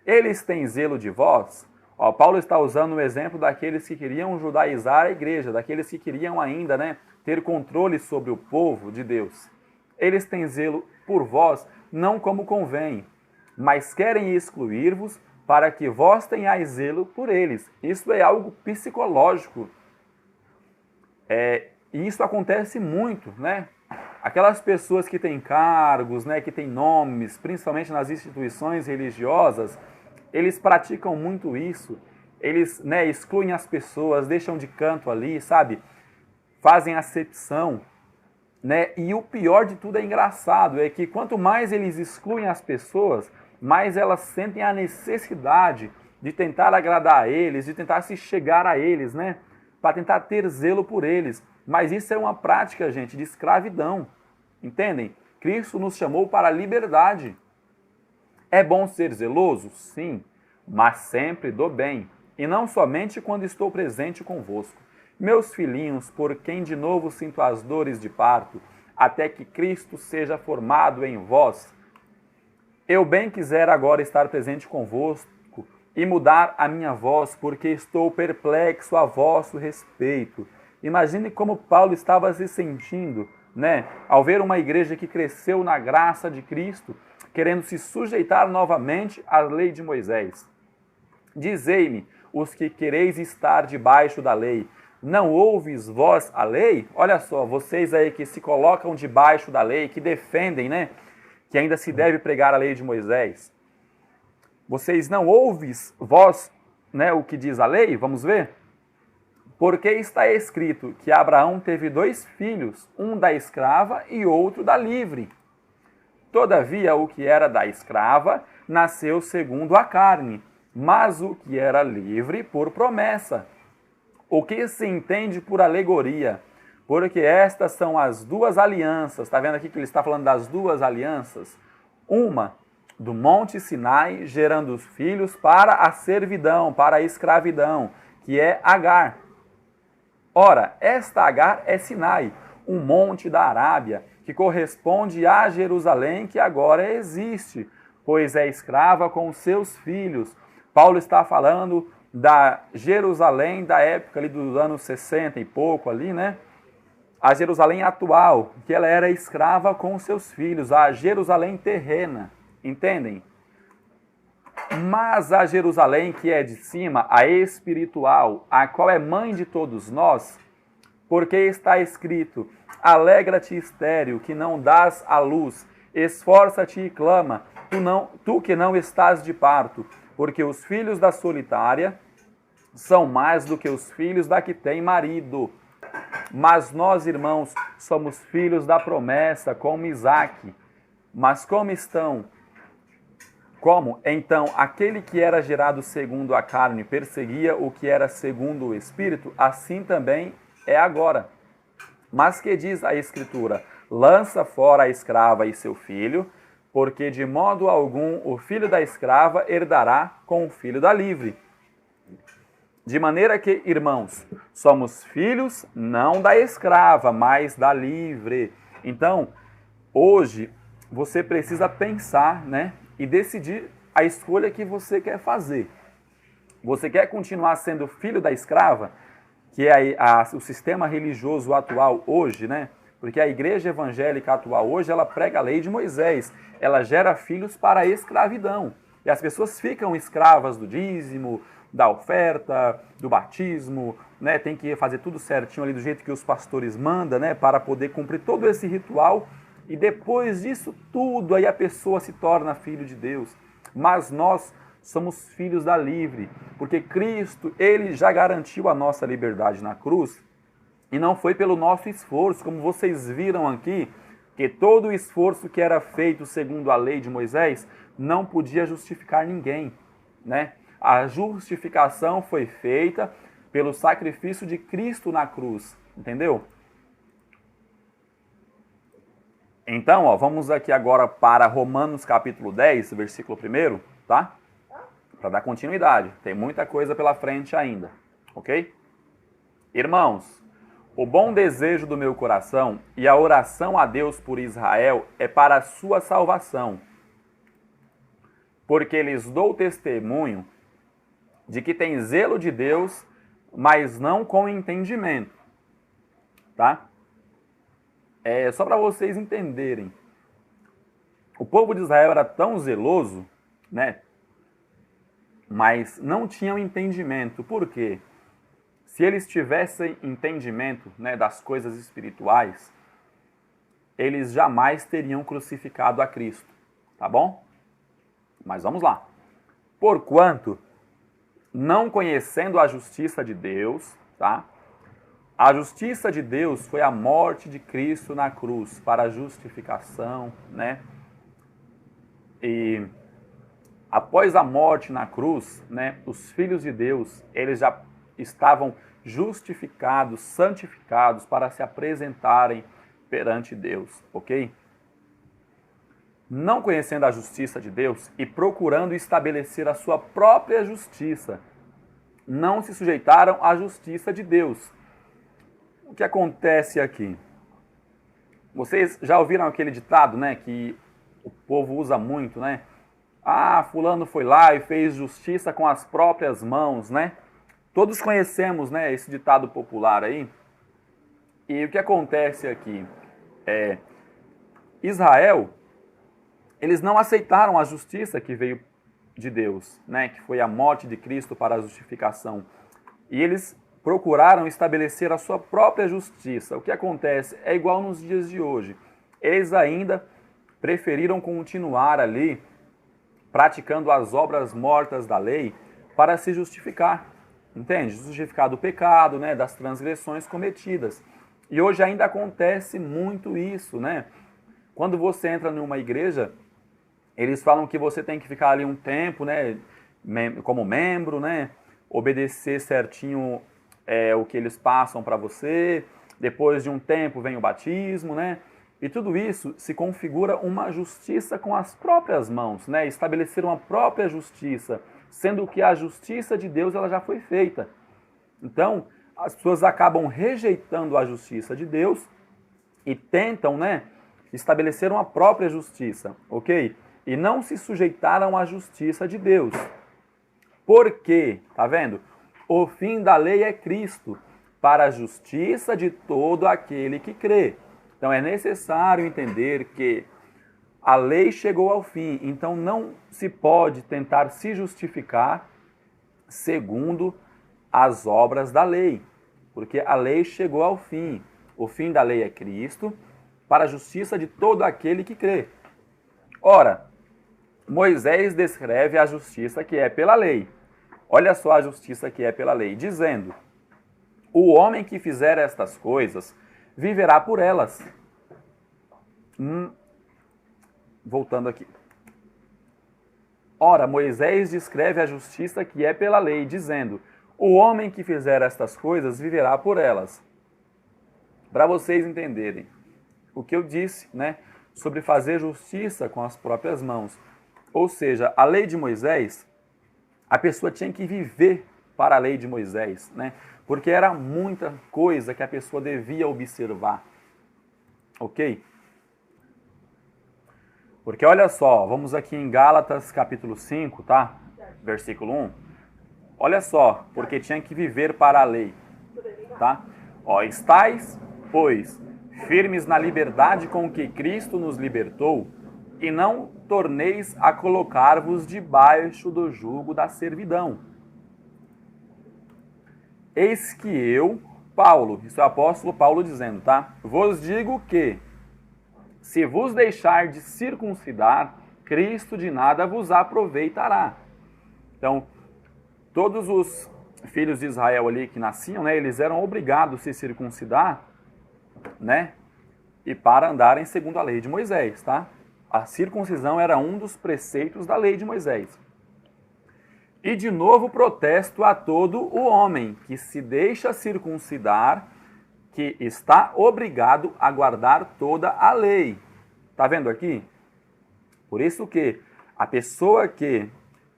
Eles têm zelo de vós? Paulo está usando o exemplo daqueles que queriam judaizar a igreja, daqueles que queriam ainda, né, ter controle sobre o povo de Deus. Eles têm zelo por vós, não como convém, mas querem excluir-vos para que vós tenhais zelo por eles. Isso é algo psicológico. E isso acontece muito, né? Aquelas pessoas que têm cargos, né, que têm nomes, principalmente nas instituições religiosas, eles praticam muito isso. Eles, né, excluem as pessoas, deixam de canto ali, sabe? Fazem acepção, né? E o pior de tudo é engraçado, é que quanto mais eles excluem as pessoas, mais elas sentem a necessidade de tentar agradar a eles, de tentar se chegar a eles, né? Para tentar ter zelo por eles. Mas isso é uma prática, gente, de escravidão. Entendem? Cristo nos chamou para a liberdade. É bom ser zeloso? Sim, mas sempre do bem. e não somente quando estou presente convosco. Meus filhinhos, por quem de novo sinto as dores de parto, até que Cristo seja formado em vós, eu bem quisera agora estar presente convosco e mudar a minha voz, porque estou perplexo a vosso respeito. Imagine como Paulo estava se sentindo, né, ao ver uma igreja que cresceu na graça de Cristo, querendo se sujeitar novamente à lei de Moisés. Dizei-me, os que quereis estar debaixo da lei, não ouves vós a lei? Olha só, vocês aí que se colocam debaixo da lei, que defendem, né, que ainda se deve pregar a lei de Moisés. Vocês não ouves vós, né, o que diz a lei? Vamos ver? Porque está escrito que Abraão teve 2 filhos, um da escrava e outro da livre. Todavia, o que era da escrava nasceu segundo a carne, mas o que era livre por promessa. O que se entende por alegoria? Porque estas são as 2 alianças. Está vendo aqui que ele está falando das 2 alianças? Uma do Monte Sinai, gerando os filhos para a servidão, para a escravidão, que é Agar. Ora, esta Agar é Sinai, um monte da Arábia, que corresponde a Jerusalém, que agora existe, pois é escrava com os seus filhos. Paulo está falando da Jerusalém da época ali dos anos 60 e pouco ali, né? A Jerusalém atual, que ela era escrava com os seus filhos, a Jerusalém terrena, entendem? Mas a Jerusalém que é de cima, a espiritual, a qual é mãe de todos nós, porque está escrito: alegra-te, estéril, que não dás à luz, esforça-te e clama, tu que não estás de parto, porque os filhos da solitária são mais do que os filhos da que tem marido. Mas nós, irmãos, somos filhos da promessa, como Isaque. Mas como então aquele que era gerado segundo a carne perseguia o que era segundo o Espírito, assim também é agora. Mas que diz a Escritura? Lança fora a escrava e seu filho, porque de modo algum o filho da escrava herdará com o filho da livre. De maneira que, irmãos, somos filhos não da escrava, mas da livre. Então, hoje, você precisa pensar, né, e decidir a escolha que você quer fazer. Você quer continuar sendo filho da escrava, que é o sistema religioso atual hoje, né? Porque a igreja evangélica atual hoje, ela prega a lei de Moisés. Ela gera filhos para a escravidão. E as pessoas ficam escravas do dízimo, da oferta, do batismo, né? Tem que fazer tudo certinho ali do jeito que os pastores mandam, né? Para poder cumprir todo esse ritual. E depois disso tudo, aí a pessoa se torna filho de Deus. Mas nós somos filhos da livre, porque Cristo, ele já garantiu a nossa liberdade na cruz, e não foi pelo nosso esforço, como vocês viram aqui, que todo o esforço que era feito segundo a lei de Moisés não podia justificar ninguém, né? A justificação foi feita pelo sacrifício de Cristo na cruz, entendeu? Então, vamos aqui agora para Romanos capítulo 10, versículo 1, tá? Para dar continuidade, tem muita coisa pela frente ainda, ok? Irmãos, o bom desejo do meu coração e a oração a Deus por Israel é para a sua salvação, porque lhes dou testemunho de que tem zelo de Deus, mas não com entendimento, tá? Só para vocês entenderem, o povo de Israel era tão zeloso, né? Mas não tinham entendimento. Por quê? Se eles tivessem entendimento, né, das coisas espirituais, eles jamais teriam crucificado a Cristo, tá bom? Mas vamos lá. Porquanto, não conhecendo a justiça de Deus, tá? A justiça de Deus foi a morte de Cristo na cruz para a justificação, né? E após a morte na cruz, né, os filhos de Deus, eles já estavam justificados, santificados para se apresentarem perante Deus, ok? Não conhecendo a justiça de Deus e procurando estabelecer a sua própria justiça, não se sujeitaram à justiça de Deus. O que acontece aqui? Vocês já ouviram aquele ditado, né, que o povo usa muito, né? Ah, fulano foi lá e fez justiça com as próprias mãos, né? Todos conhecemos, né, esse ditado popular aí. E o que acontece aqui? Israel, eles não aceitaram a justiça que veio de Deus, né, que foi a morte de Cristo para a justificação. E eles procuraram estabelecer a sua própria justiça. O que acontece é igual nos dias de hoje. Eles ainda preferiram continuar ali praticando as obras mortas da lei para se justificar. Entende? Justificar do pecado, né, das transgressões cometidas. E hoje ainda acontece muito isso, né? Quando você entra numa igreja, eles falam que você tem que ficar ali um tempo, né, como membro, né, obedecer certinho o que eles passam para você. Depois de um tempo vem o batismo, né? E tudo isso se configura uma justiça com as próprias mãos, né? Estabelecer uma própria justiça, sendo que a justiça de Deus ela já foi feita. Então, as pessoas acabam rejeitando a justiça de Deus e tentam, né, estabelecer uma própria justiça, ok? E não se sujeitaram à justiça de Deus. Por quê? Tá vendo? O fim da lei é Cristo, para a justiça de todo aquele que crê. Então é necessário entender que a lei chegou ao fim, então não se pode tentar se justificar segundo as obras da lei, porque a lei chegou ao fim. O fim da lei é Cristo, para a justiça de todo aquele que crê. Ora, Moisés descreve a justiça que é pela lei. Olha só a justiça que é pela lei, dizendo: o homem que fizer estas coisas viverá por elas. Voltando aqui. Ora, Moisés descreve a justiça que é pela lei, dizendo: o homem que fizer estas coisas viverá por elas. Para vocês entenderem o que eu disse, né, sobre fazer justiça com as próprias mãos. Ou seja, a lei de Moisés, a pessoa tinha que viver para a lei de Moisés, né? Porque era muita coisa que a pessoa devia observar. Ok? Porque olha só, vamos aqui em Gálatas capítulo 5, tá? Versículo 1. Olha só, porque tinha que viver para a lei, tá? Ó, estais, pois, firmes na liberdade com que Cristo nos libertou, e não torneis a colocar-vos debaixo do jugo da servidão. Eis que eu, Paulo, isso é o apóstolo Paulo dizendo, tá? Vos digo que, se vos deixar de circuncidar, Cristo de nada vos aproveitará. Então, todos os filhos de Israel ali que nasciam, né, eles eram obrigados a se circuncidar, né? E para andarem segundo a lei de Moisés, tá? A circuncisão era um dos preceitos da lei de Moisés. E de novo protesto a todo o homem que se deixa circuncidar, que está obrigado a guardar toda a lei. Tá vendo aqui? Por isso que a pessoa que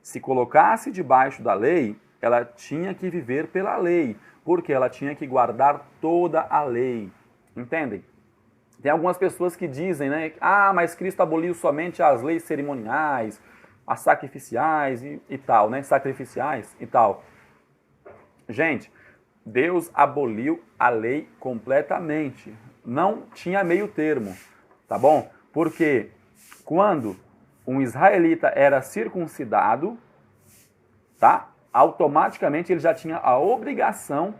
se colocasse debaixo da lei, ela tinha que viver pela lei, porque ela tinha que guardar toda a lei. Entendem? Tem algumas pessoas que dizem, né? Ah, mas Cristo aboliu somente as leis cerimoniais, as sacrificiais e tal, né? Sacrificiais e tal. Gente, Deus aboliu a lei completamente. Não tinha meio termo, tá bom? Porque quando um israelita era circuncidado, tá? Automaticamente ele já tinha a obrigação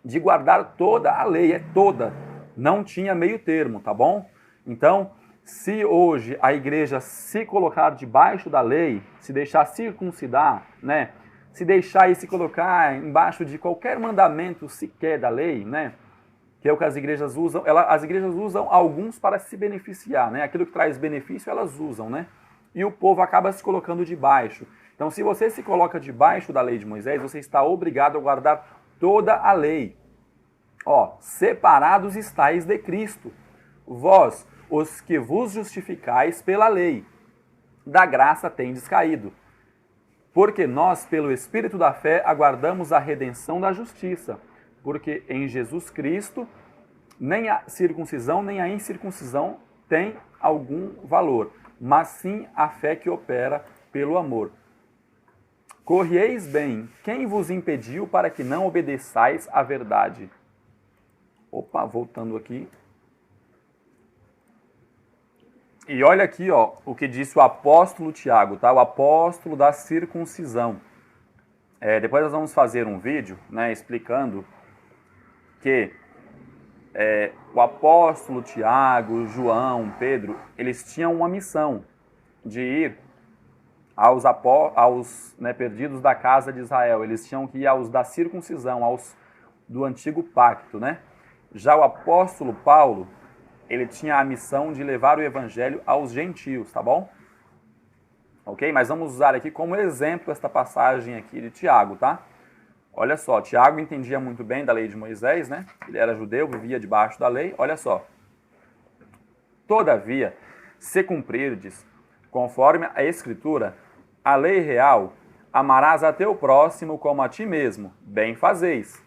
de guardar toda a lei, toda. Não tinha meio termo, tá bom? Então, se hoje a igreja se colocar debaixo da lei, se deixar circuncidar, né? Se deixar e se colocar embaixo de qualquer mandamento sequer da lei, né? Que é o que as igrejas usam. As igrejas usam alguns para se beneficiar, né? Aquilo que traz benefício elas usam, né? E o povo acaba se colocando debaixo. Então, se você se coloca debaixo da lei de Moisés, você está obrigado a guardar toda a lei. Ó, separados estáis de Cristo, vós, os que vos justificais pela lei, da graça tendes caído. Porque nós, pelo Espírito da fé, aguardamos a redenção da justiça. Porque em Jesus Cristo, nem a circuncisão nem a incircuncisão tem algum valor, mas sim a fé que opera pelo amor. Corrieis bem, quem vos impediu para que não obedeçais à verdade? Opa, voltando aqui. E olha aqui, ó, o que disse o apóstolo Tiago, tá? O apóstolo da circuncisão. Depois nós vamos fazer um vídeo, né, explicando que o apóstolo Tiago, João, Pedro, eles tinham uma missão de ir aos perdidos da casa de Israel. Eles tinham que ir aos da circuncisão, aos do antigo pacto, né? Já o apóstolo Paulo, ele tinha a missão de levar o evangelho aos gentios, tá bom? Ok? Mas vamos usar aqui como exemplo esta passagem aqui de Tiago, tá? Olha só, Tiago entendia muito bem da lei de Moisés, né? Ele era judeu, vivia debaixo da lei. Olha só. Todavia, se cumprirdes, conforme a Escritura, a lei real, amarás a teu próximo como a ti mesmo, bem fazeis.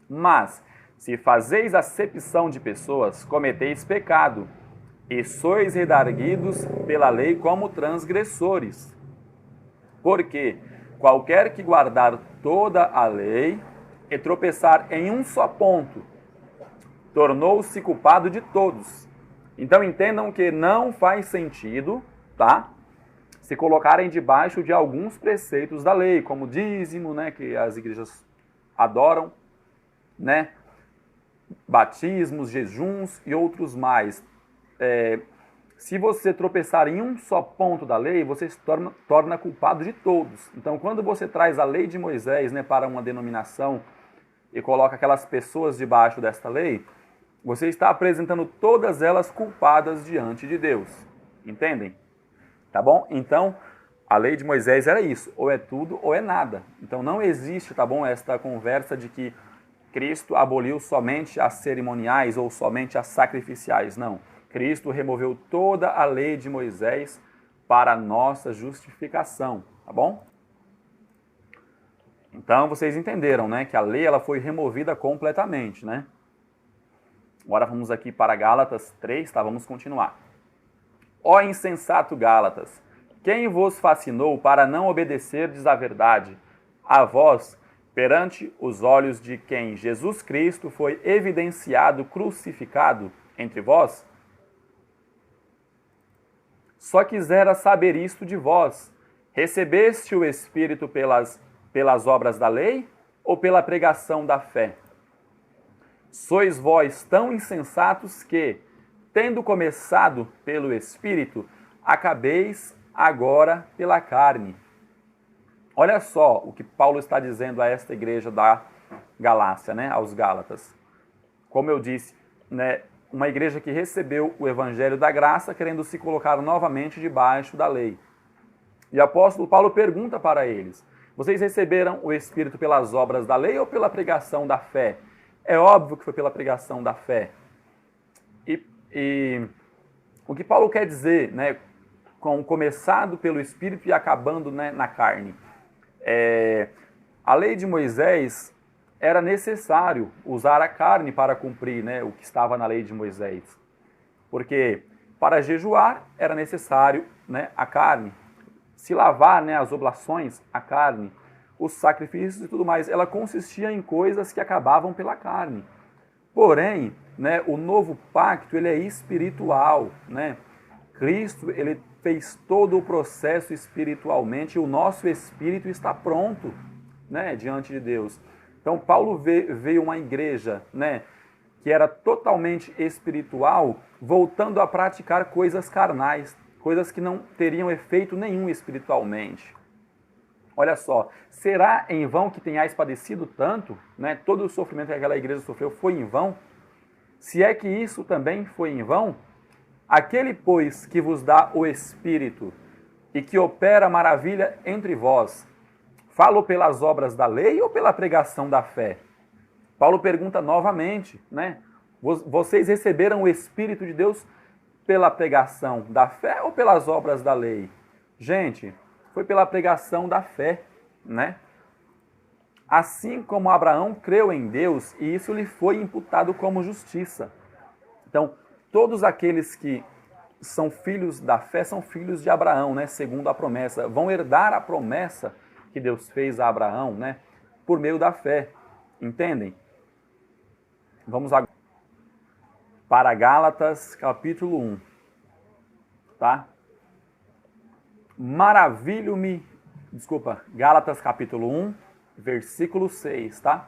Mas, se fazeis acepção de pessoas, cometeis pecado, e sois redarguidos pela lei como transgressores. Porque qualquer que guardar toda a lei e tropeçar em um só ponto, tornou-se culpado de todos. Então entendam que não faz sentido, tá? Se colocarem debaixo de alguns preceitos da lei, como dízimo, né, que as igrejas adoram, né? Batismos, jejuns e outros mais. Se você tropeçar em um só ponto da lei, você se torna culpado de todos. Então, quando você traz a lei de Moisés, né, para uma denominação e coloca aquelas pessoas debaixo desta lei, você está apresentando todas elas culpadas diante de Deus. Entendem? Tá bom? Então, a lei de Moisés era isso, ou é tudo ou é nada. Então, não existe, tá bom, esta conversa de que Cristo aboliu somente as cerimoniais ou somente as sacrificiais. Não. Cristo removeu toda a lei de Moisés para a nossa justificação, tá bom? Então, vocês entenderam, né, que a lei ela foi removida completamente, né? Agora vamos aqui para Gálatas 3, tá? Vamos continuar. Ó insensato Gálatas, quem vos fascinou para não obedecerdes à verdade? A vós, perante os olhos de quem Jesus Cristo foi evidenciado crucificado entre vós? Só quisera saber isto de vós: recebeste o Espírito pelas obras da lei ou pela pregação da fé? Sois vós tão insensatos que, tendo começado pelo Espírito, acabeis agora pela carne. Olha só o que Paulo está dizendo a esta igreja da Galácia, né, aos Gálatas. Como eu disse, né, uma igreja que recebeu o evangelho da graça, querendo se colocar novamente debaixo da lei. E o apóstolo Paulo pergunta para eles: vocês receberam o Espírito pelas obras da lei ou pela pregação da fé? É óbvio que foi pela pregação da fé. E o que Paulo quer dizer, né, com começado pelo Espírito e acabando, né, na carne? A lei de Moisés era necessário usar a carne para cumprir, né, o que estava na lei de Moisés. Porque para jejuar era necessário, né, a carne. Se lavar, né, as oblações, a carne. Os sacrifícios e tudo mais, ela consistia em coisas que acabavam pela carne. Porém, né, o novo pacto ele é espiritual, né? Cristo ele fez todo o processo espiritualmente e o nosso espírito está pronto, né, diante de Deus. Então Paulo veio uma igreja, né, que era totalmente espiritual, voltando a praticar coisas carnais, coisas que não teriam efeito nenhum espiritualmente. Olha só, será em vão que tenhais padecido tanto? Né? Todo o sofrimento que aquela igreja sofreu foi em vão? Se é que isso também foi em vão, aquele, pois, que vos dá o Espírito e que opera maravilha entre vós, falo pelas obras da lei ou pela pregação da fé? Paulo pergunta novamente, né? Vocês receberam o Espírito de Deus pela pregação da fé ou pelas obras da lei? Gente, Foi pela pregação da fé, né? Assim como Abraão creu em Deus, e isso lhe foi imputado como justiça. Então, todos aqueles que são filhos da fé são filhos de Abraão, né? Segundo a promessa. Vão herdar a promessa que Deus fez a Abraão, né? Por meio da fé. Entendem? Vamos agora para Gálatas, capítulo 1. Tá? Gálatas, capítulo 1, versículo 6, tá?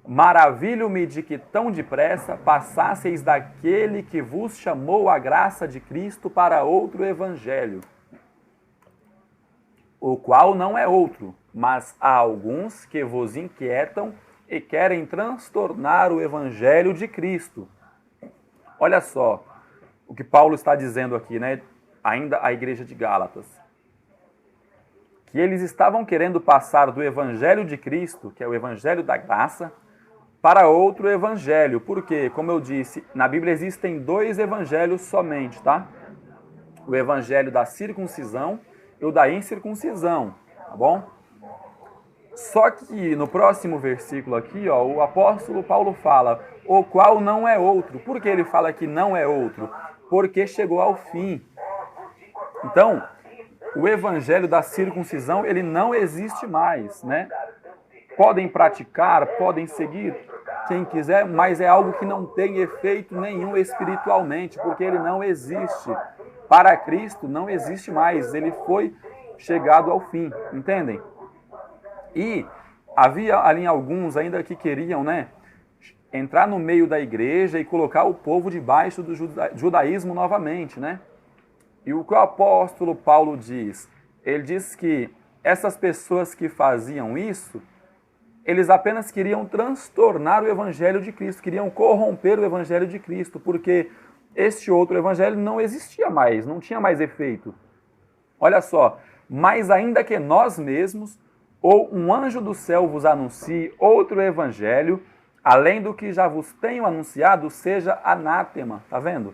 Maravilho-me de que tão depressa passasseis daquele que vos chamou a graça de Cristo para outro evangelho, o qual não é outro, mas há alguns que vos inquietam e querem transtornar o evangelho de Cristo. Olha só o que Paulo está dizendo aqui, né? Ainda a igreja de Gálatas. Que eles estavam querendo passar do evangelho de Cristo, que é o evangelho da graça, para outro evangelho. Porque, como eu disse, na Bíblia existem 2 evangelhos somente, tá? O evangelho da circuncisão e o da incircuncisão, tá bom? Só que no próximo versículo aqui, ó, o apóstolo Paulo fala, o qual não é outro. Por que ele fala que não é outro? Porque chegou ao fim. Então, o evangelho da circuncisão, ele não existe mais, né? Podem praticar, podem seguir quem quiser, mas é algo que não tem efeito nenhum espiritualmente, porque ele não existe. Para Cristo não existe mais, ele foi chegado ao fim, entendem? E havia ali alguns ainda que queriam, né, entrar no meio da igreja e colocar o povo debaixo do judaísmo novamente, né? E o que o apóstolo Paulo diz? Ele diz que essas pessoas que faziam isso, eles apenas queriam transtornar o evangelho de Cristo, queriam corromper o evangelho de Cristo, porque este outro evangelho não existia mais, não tinha mais efeito. Olha só, mas ainda que nós mesmos, ou um anjo do céu vos anuncie outro evangelho, além do que já vos tenho anunciado, seja anátema. Tá vendo?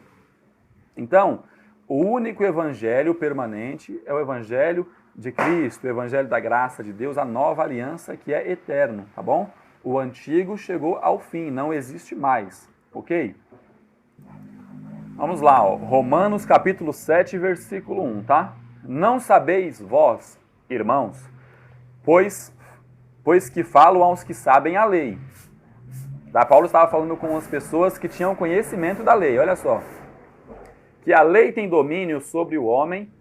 Então, o único evangelho permanente é o evangelho de Cristo, o evangelho da graça de Deus, a nova aliança que é eterno, tá bom? O antigo chegou ao fim, não existe mais, ok? Vamos lá, ó. Romanos capítulo 7, versículo 1, tá? Não sabeis vós, irmãos, pois que falam aos que sabem a lei. Tá? Paulo estava falando com as pessoas que tinham conhecimento da lei, olha só. Que a lei tem domínio sobre o homem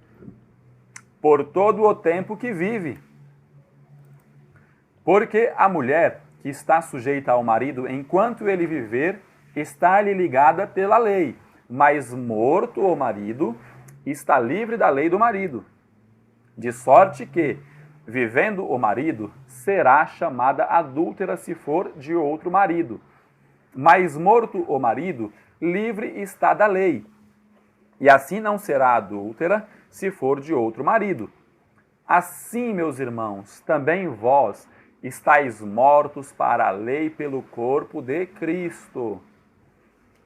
por todo o tempo que vive. Porque a mulher que está sujeita ao marido enquanto ele viver, está-lhe ligada pela lei, mas morto o marido, está livre da lei do marido. De sorte que, vivendo o marido, será chamada adúltera se for de outro marido. Mas morto o marido, livre está da lei. E assim não será adúltera se for de outro marido. Assim, meus irmãos, também vós estáis mortos para a lei pelo corpo de Cristo,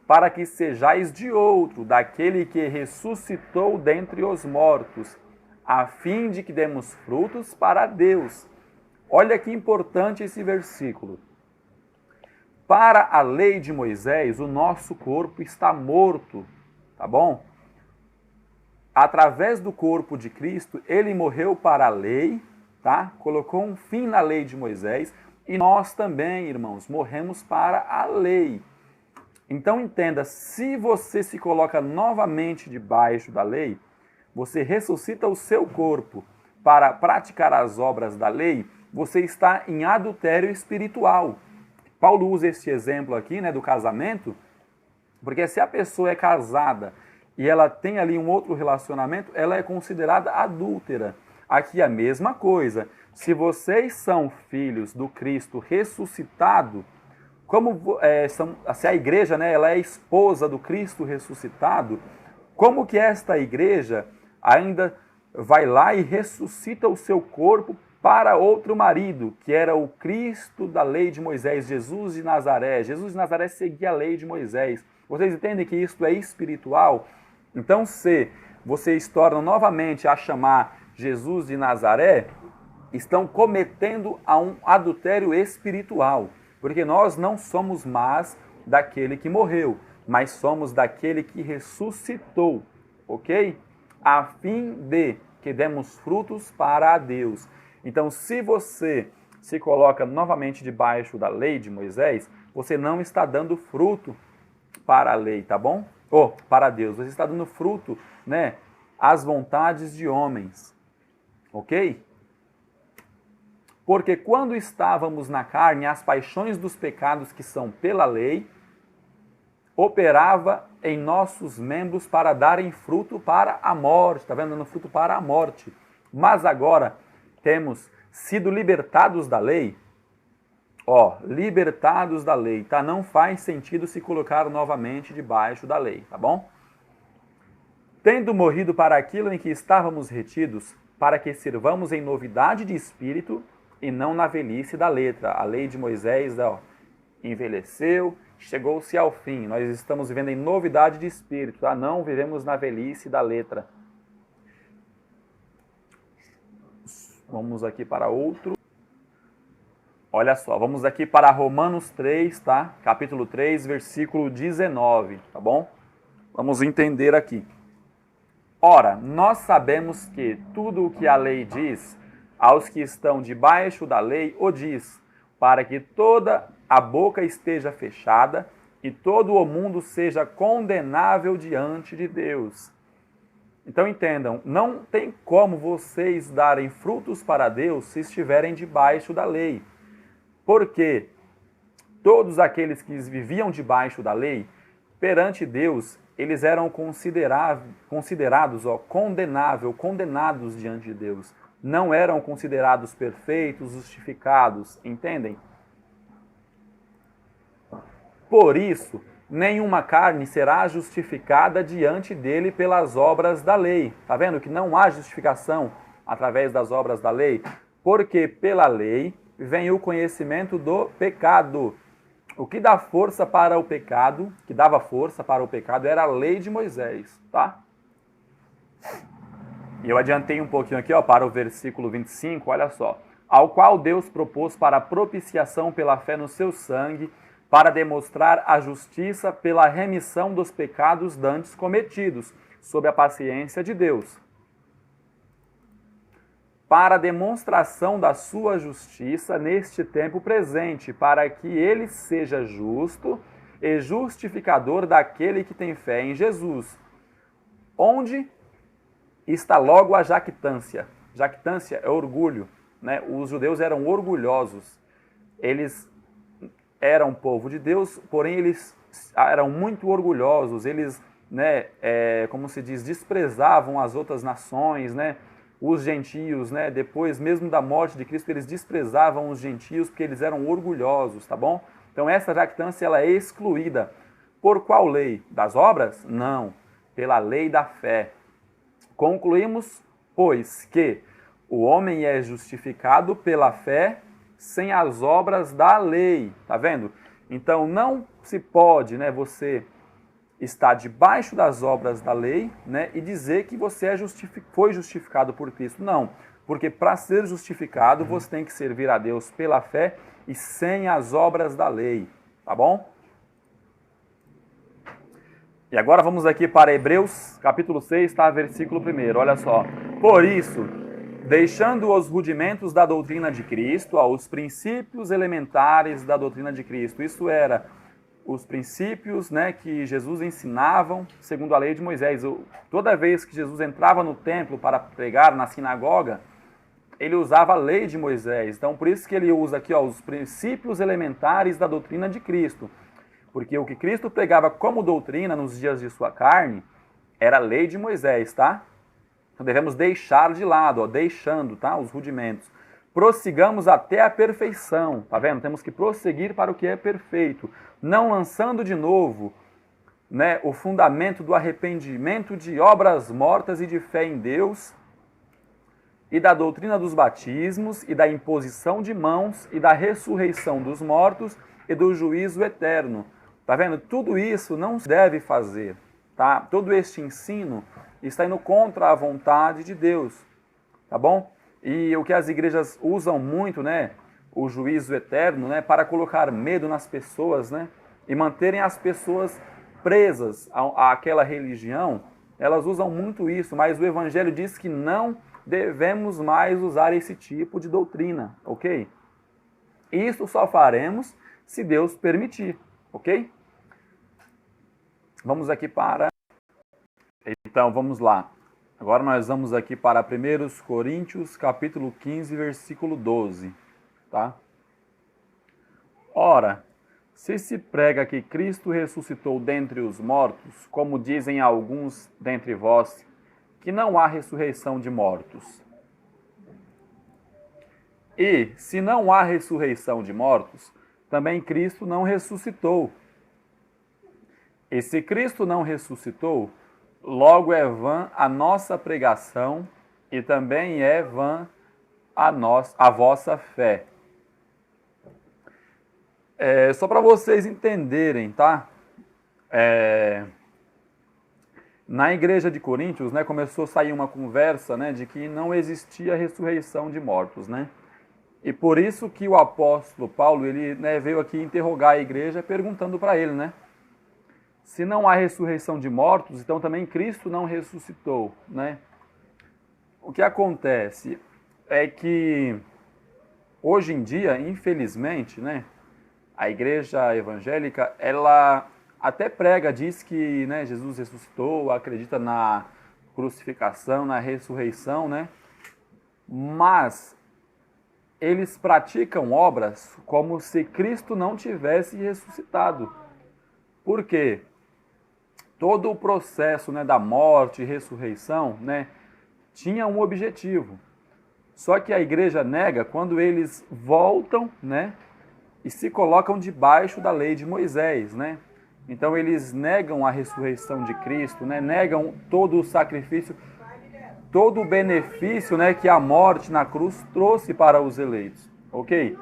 para que sejais de outro, daquele que ressuscitou dentre os mortos, a fim de que demos frutos para Deus. Olha que importante esse versículo. Para a lei de Moisés, o nosso corpo está morto, tá bom? Através do corpo de Cristo, ele morreu para a lei, tá? Colocou um fim na lei de Moisés, e nós também, irmãos, morremos para a lei. Então entenda, se você se coloca novamente debaixo da lei, você ressuscita o seu corpo para praticar as obras da lei, você está em adultério espiritual. Paulo usa esse exemplo aqui, né, do casamento, porque se a pessoa é casada e ela tem ali um outro relacionamento, ela é considerada adúltera. Aqui a mesma coisa. Se vocês são filhos do Cristo ressuscitado, se a igreja, né, ela é esposa do Cristo ressuscitado, como que esta igreja ainda vai lá e ressuscita o seu corpo para outro marido, que era o Cristo da lei de Moisés, Jesus de Nazaré. Jesus de Nazaré seguia a lei de Moisés. Vocês entendem que isto é espiritual? Então, se vocês tornam novamente a chamar Jesus de Nazaré, estão cometendo um adultério espiritual. Porque nós não somos mais daquele que morreu, mas somos daquele que ressuscitou, ok? A fim de que demos frutos para Deus. Então, se você se coloca novamente debaixo da lei de Moisés, você não está dando fruto para a lei, tá bom? Ou para Deus. Você está dando fruto, né, às vontades de homens, ok? Porque quando estávamos na carne, as paixões dos pecados que são pela lei, operava em nossos membros para darem fruto para a morte. Está vendo? Dando fruto para a morte. Mas agora temos sido libertados da lei. Ó, libertados da lei, tá? Não faz sentido se colocar novamente debaixo da lei, tá bom? Tendo morrido para aquilo em que estávamos retidos, para que sirvamos em novidade de espírito e não na velhice da letra. A lei de Moisés, ó, envelheceu, chegou-se ao fim. Nós estamos vivendo em novidade de espírito, tá? Não vivemos na velhice da letra. Vamos aqui para outro. Olha só, vamos aqui para Romanos 3, tá? Capítulo 3, versículo 19, tá bom? Vamos entender aqui. Ora, nós sabemos que tudo o que a lei diz, aos que estão debaixo da lei, o diz, para que toda a boca esteja fechada e todo o mundo seja condenável diante de Deus. Então entendam, não tem como vocês darem frutos para Deus se estiverem debaixo da lei. Porque todos aqueles que viviam debaixo da lei, perante Deus, eles eram considerados condenados diante de Deus. Não eram considerados perfeitos, justificados, entendem? Por isso, nenhuma carne será justificada diante dele pelas obras da lei. Está vendo que não há justificação através das obras da lei? Porque pela lei vem o conhecimento do pecado. O que dá força para o pecado, que dava força para o pecado, era a lei de Moisés, tá? E eu adiantei um pouquinho aqui, ó, para o versículo 25, olha só. Ao qual Deus propôs para propiciação pela fé no seu sangue, para demonstrar a justiça pela remissão dos pecados dantes cometidos, sob a paciência de Deus. Para a demonstração da sua justiça neste tempo presente, para que ele seja justo e justificador daquele que tem fé em Jesus. Onde está logo a jactância? Jactância é orgulho, né? Os judeus eram orgulhosos. Eles eram povo de Deus, porém eles eram muito orgulhosos. Eles, né, como se diz, desprezavam as outras nações, né? Os gentios, né? Depois mesmo da morte de Cristo, eles desprezavam os gentios porque eles eram orgulhosos, tá bom? Então essa jactância ela é excluída. Por qual lei? Das obras? Não, pela lei da fé. Concluímos, pois, que o homem é justificado pela fé sem as obras da lei, tá vendo? Então não se pode, né, você está debaixo das obras da lei, né, e dizer que você foi justificado por Cristo. Não, porque para ser justificado você tem que servir a Deus pela fé e sem as obras da lei, tá bom? E agora vamos aqui para Hebreus, capítulo 6, tá, versículo 1, olha só. Por isso, deixando os rudimentos da doutrina de Cristo, os princípios elementares da doutrina de Cristo, isso era os princípios, né, que Jesus ensinavam segundo a lei de Moisés. Toda vez que Jesus entrava no templo para pregar na sinagoga, ele usava a lei de Moisés. Então, por isso que ele usa aqui, ó, os princípios elementares da doutrina de Cristo. Porque o que Cristo pregava como doutrina nos dias de sua carne era a lei de Moisés, tá? Então devemos deixar de lado, ó, deixando, tá, os rudimentos. Prossigamos até a perfeição, tá vendo? Temos que prosseguir para o que é perfeito, não lançando de novo, né, o fundamento do arrependimento de obras mortas e de fé em Deus, e da doutrina dos batismos, e da imposição de mãos, e da ressurreição dos mortos, e do juízo eterno. Tá vendo? Tudo isso não se deve fazer, tá? Todo este ensino está indo contra a vontade de Deus, tá tá bom? E o que as igrejas usam muito, né, o juízo eterno, né, para colocar medo nas pessoas, né, e manterem as pessoas presas àquela religião, elas usam muito isso, mas o Evangelho diz que não devemos mais usar esse tipo de doutrina, ok? Isso só faremos se Deus permitir, ok? Vamos aqui para... Então, vamos lá. Agora nós vamos aqui para 1 Coríntios, capítulo 15, versículo 12, tá? Ora, se prega que Cristo ressuscitou dentre os mortos, como dizem alguns dentre vós, que não há ressurreição de mortos. E, se não há ressurreição de mortos, também Cristo não ressuscitou. E se Cristo não ressuscitou, logo é vã a nossa pregação e também é vã a vossa fé. Só para vocês entenderem, tá? Na igreja de Coríntios, né, começou a sair uma conversa, né, de que não existia ressurreição de mortos, né? E por isso que o apóstolo Paulo, ele, né, veio aqui interrogar a igreja perguntando para ele, né? Se não há ressurreição de mortos, então também Cristo não ressuscitou, né? O que acontece é que hoje em dia, infelizmente, né, a igreja evangélica, ela até prega, diz que, né, Jesus ressuscitou, acredita na crucificação, na ressurreição, né? Mas eles praticam obras como se Cristo não tivesse ressuscitado. Por quê? Todo o processo, né, da morte e ressurreição, né, tinha um objetivo. Só que a igreja nega quando eles voltam, né, e se colocam debaixo da lei de Moisés, né? Então eles negam a ressurreição de Cristo, né, negam todo o sacrifício, todo o benefício, né, que a morte na cruz trouxe para os eleitos, ok?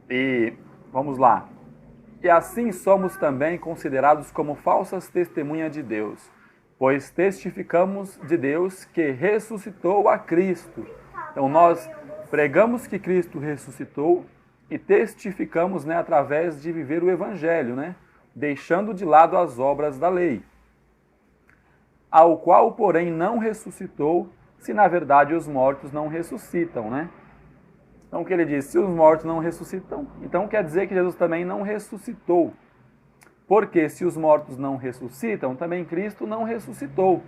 E vamos lá. E assim somos também considerados como falsas testemunhas de Deus, pois testificamos de Deus que ressuscitou a Cristo. Então nós pregamos que Cristo ressuscitou e testificamos, né, através de viver o Evangelho, né, deixando de lado as obras da lei. Ao qual, porém, não ressuscitou, se na verdade os mortos não ressuscitam, né? Então o que ele diz? Se os mortos não ressuscitam, então quer dizer que Jesus também não ressuscitou. Porque se os mortos não ressuscitam, também Cristo não ressuscitou.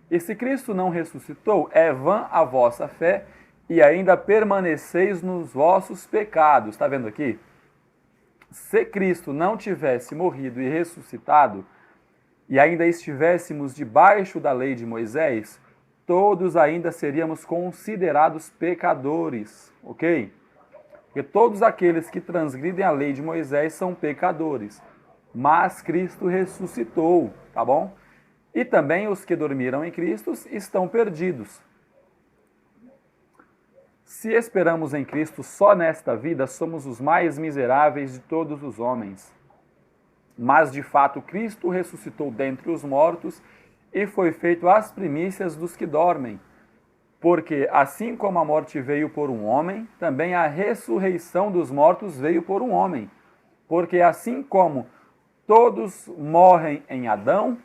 E se Cristo não ressuscitou, é vã a vossa fé e ainda permaneceis nos vossos pecados. Está vendo aqui? Se Cristo não tivesse morrido e ressuscitado, e ainda estivéssemos debaixo da lei de Moisés, todos ainda seríamos considerados pecadores, ok? Porque todos aqueles que transgridem a lei de Moisés são pecadores, mas Cristo ressuscitou, tá bom? E também os que dormiram em Cristo estão perdidos. Se esperamos em Cristo só nesta vida, somos os mais miseráveis de todos os homens. Mas, de fato, Cristo ressuscitou dentre os mortos e foi feito as primícias dos que dormem. Porque, assim como a morte veio por um homem, também a ressurreição dos mortos veio por um homem. Porque, assim como todos morrem em Adão,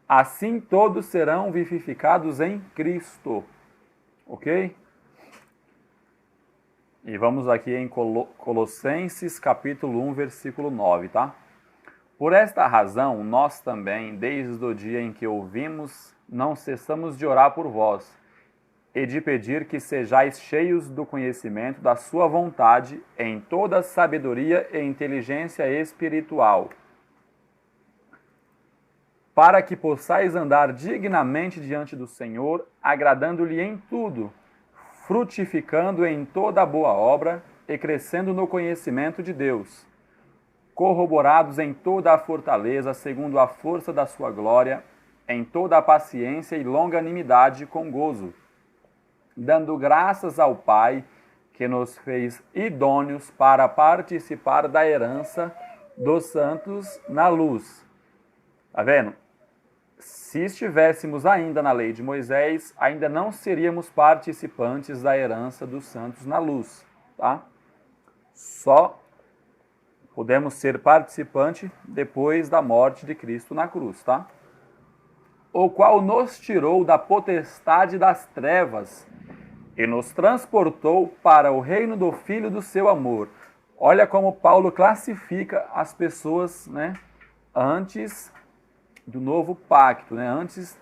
assim todos serão vivificados em Cristo. Ok? E vamos aqui em Colossenses, capítulo 1, versículo 9, tá? Por esta razão, nós também, desde o dia em que ouvimos, não cessamos de orar por vós, e de pedir que sejais cheios do conhecimento da sua vontade, em toda sabedoria e inteligência espiritual, para que possais andar dignamente diante do Senhor, agradando-lhe em tudo, frutificando em toda boa obra e crescendo no conhecimento de Deus, corroborados em toda a fortaleza, segundo a força da sua glória, em toda a paciência e longanimidade com gozo, dando graças ao Pai, que nos fez idôneos para participar da herança dos santos na luz. Tá vendo? se estivéssemos ainda na lei de Moisés, ainda não seríamos participantes da herança dos santos na luz, tá? Só podemos ser participante depois da morte de Cristo na cruz, tá? O qual nos tirou da potestade das trevas e nos transportou para o reino do Filho do seu amor. Olha como Paulo classifica as pessoas, né, antes do novo pacto, né, antes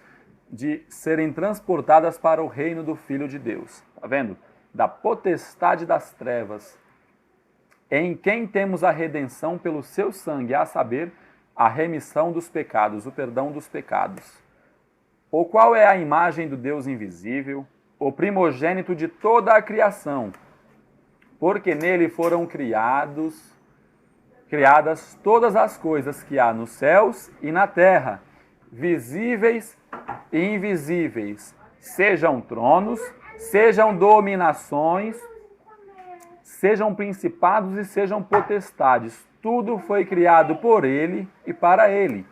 de serem transportadas para o reino do Filho de Deus. Tá vendo? Da potestade das trevas, em quem temos a redenção pelo seu sangue, a saber, a remissão dos pecados, o perdão dos pecados. O qual é a imagem do Deus invisível, o primogênito de toda a criação, porque nele foram criadas todas as coisas que há nos céus e na terra, visíveis e invisíveis, sejam tronos, sejam dominações, sejam principados e sejam potestades. Tudo foi criado por ele e para ele.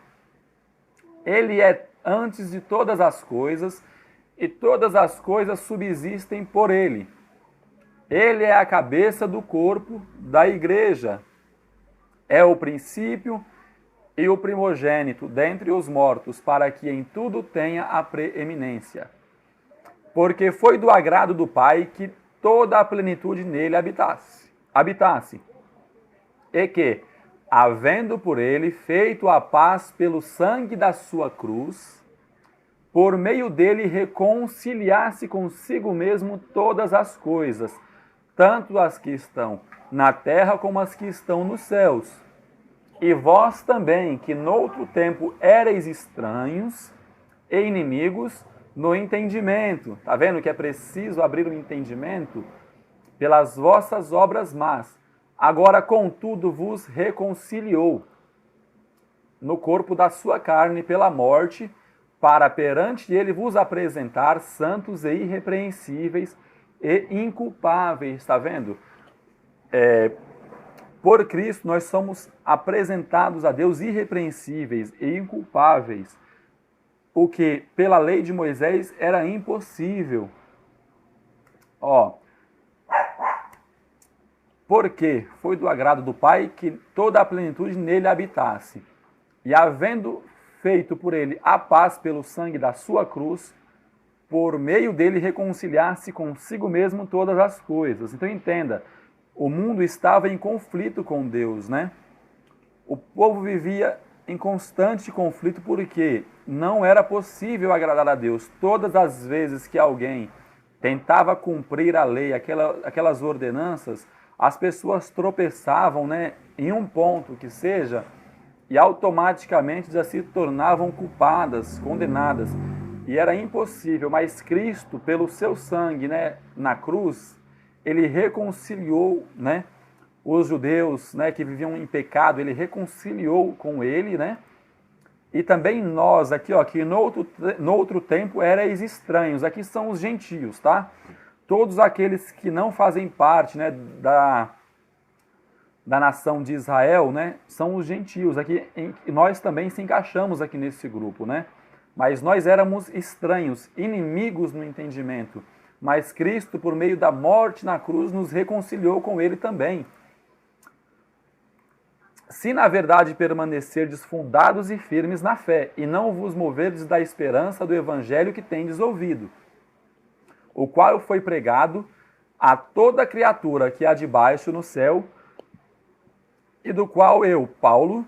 Ele é antes de todas as coisas, e todas as coisas subsistem por ele. Ele é a cabeça do corpo da igreja. É o princípio e o primogênito dentre os mortos, para que em tudo tenha a preeminência. Porque foi do agrado do Pai que toda a plenitude nele habitasse. E que, havendo por ele feito a paz pelo sangue da sua cruz, por meio dele reconciliasse consigo mesmo todas as coisas, tanto as que estão na terra como as que estão nos céus. E vós também, que noutro tempo éreis estranhos e inimigos no entendimento. Está vendo que é preciso abrir o entendimento pelas vossas obras más. Agora, contudo, vos reconciliou no corpo da sua carne pela morte, para perante ele vos apresentar santos e irrepreensíveis e inculpáveis. Está vendo? Por Cristo nós somos apresentados a Deus irrepreensíveis e inculpáveis, o que pela lei de Moisés era impossível. Porque foi do agrado do Pai que toda a plenitude nele habitasse, e havendo feito por ele a paz pelo sangue da sua cruz, por meio dele reconciliar-se consigo mesmo todas as coisas. Então entenda, o mundo estava em conflito com Deus, né? O povo vivia em constante conflito porque não era possível agradar a Deus. Todas as vezes que alguém tentava cumprir a lei, aquelas ordenanças, as pessoas tropeçavam, né, em um ponto que seja, e automaticamente já se tornavam culpadas, condenadas. E era impossível, mas Cristo, pelo seu sangue, né, na cruz, ele reconciliou, né, os judeus, né, que viviam em pecado, ele reconciliou com ele, né? E também nós aqui, que no outro tempo éreis estranhos, aqui são os gentios, tá? Todos aqueles que não fazem parte, né, da nação de Israel, né, são os gentios. Aqui nós também se encaixamos aqui nesse grupo, né? Mas nós éramos estranhos, inimigos no entendimento. Mas Cristo, por meio da morte na cruz, nos reconciliou com ele também. Se na verdade permanecerdes fundados e firmes na fé, e não vos moverdes da esperança do evangelho que tendes ouvido, o qual foi pregado a toda criatura que há debaixo no céu, e do qual eu, Paulo,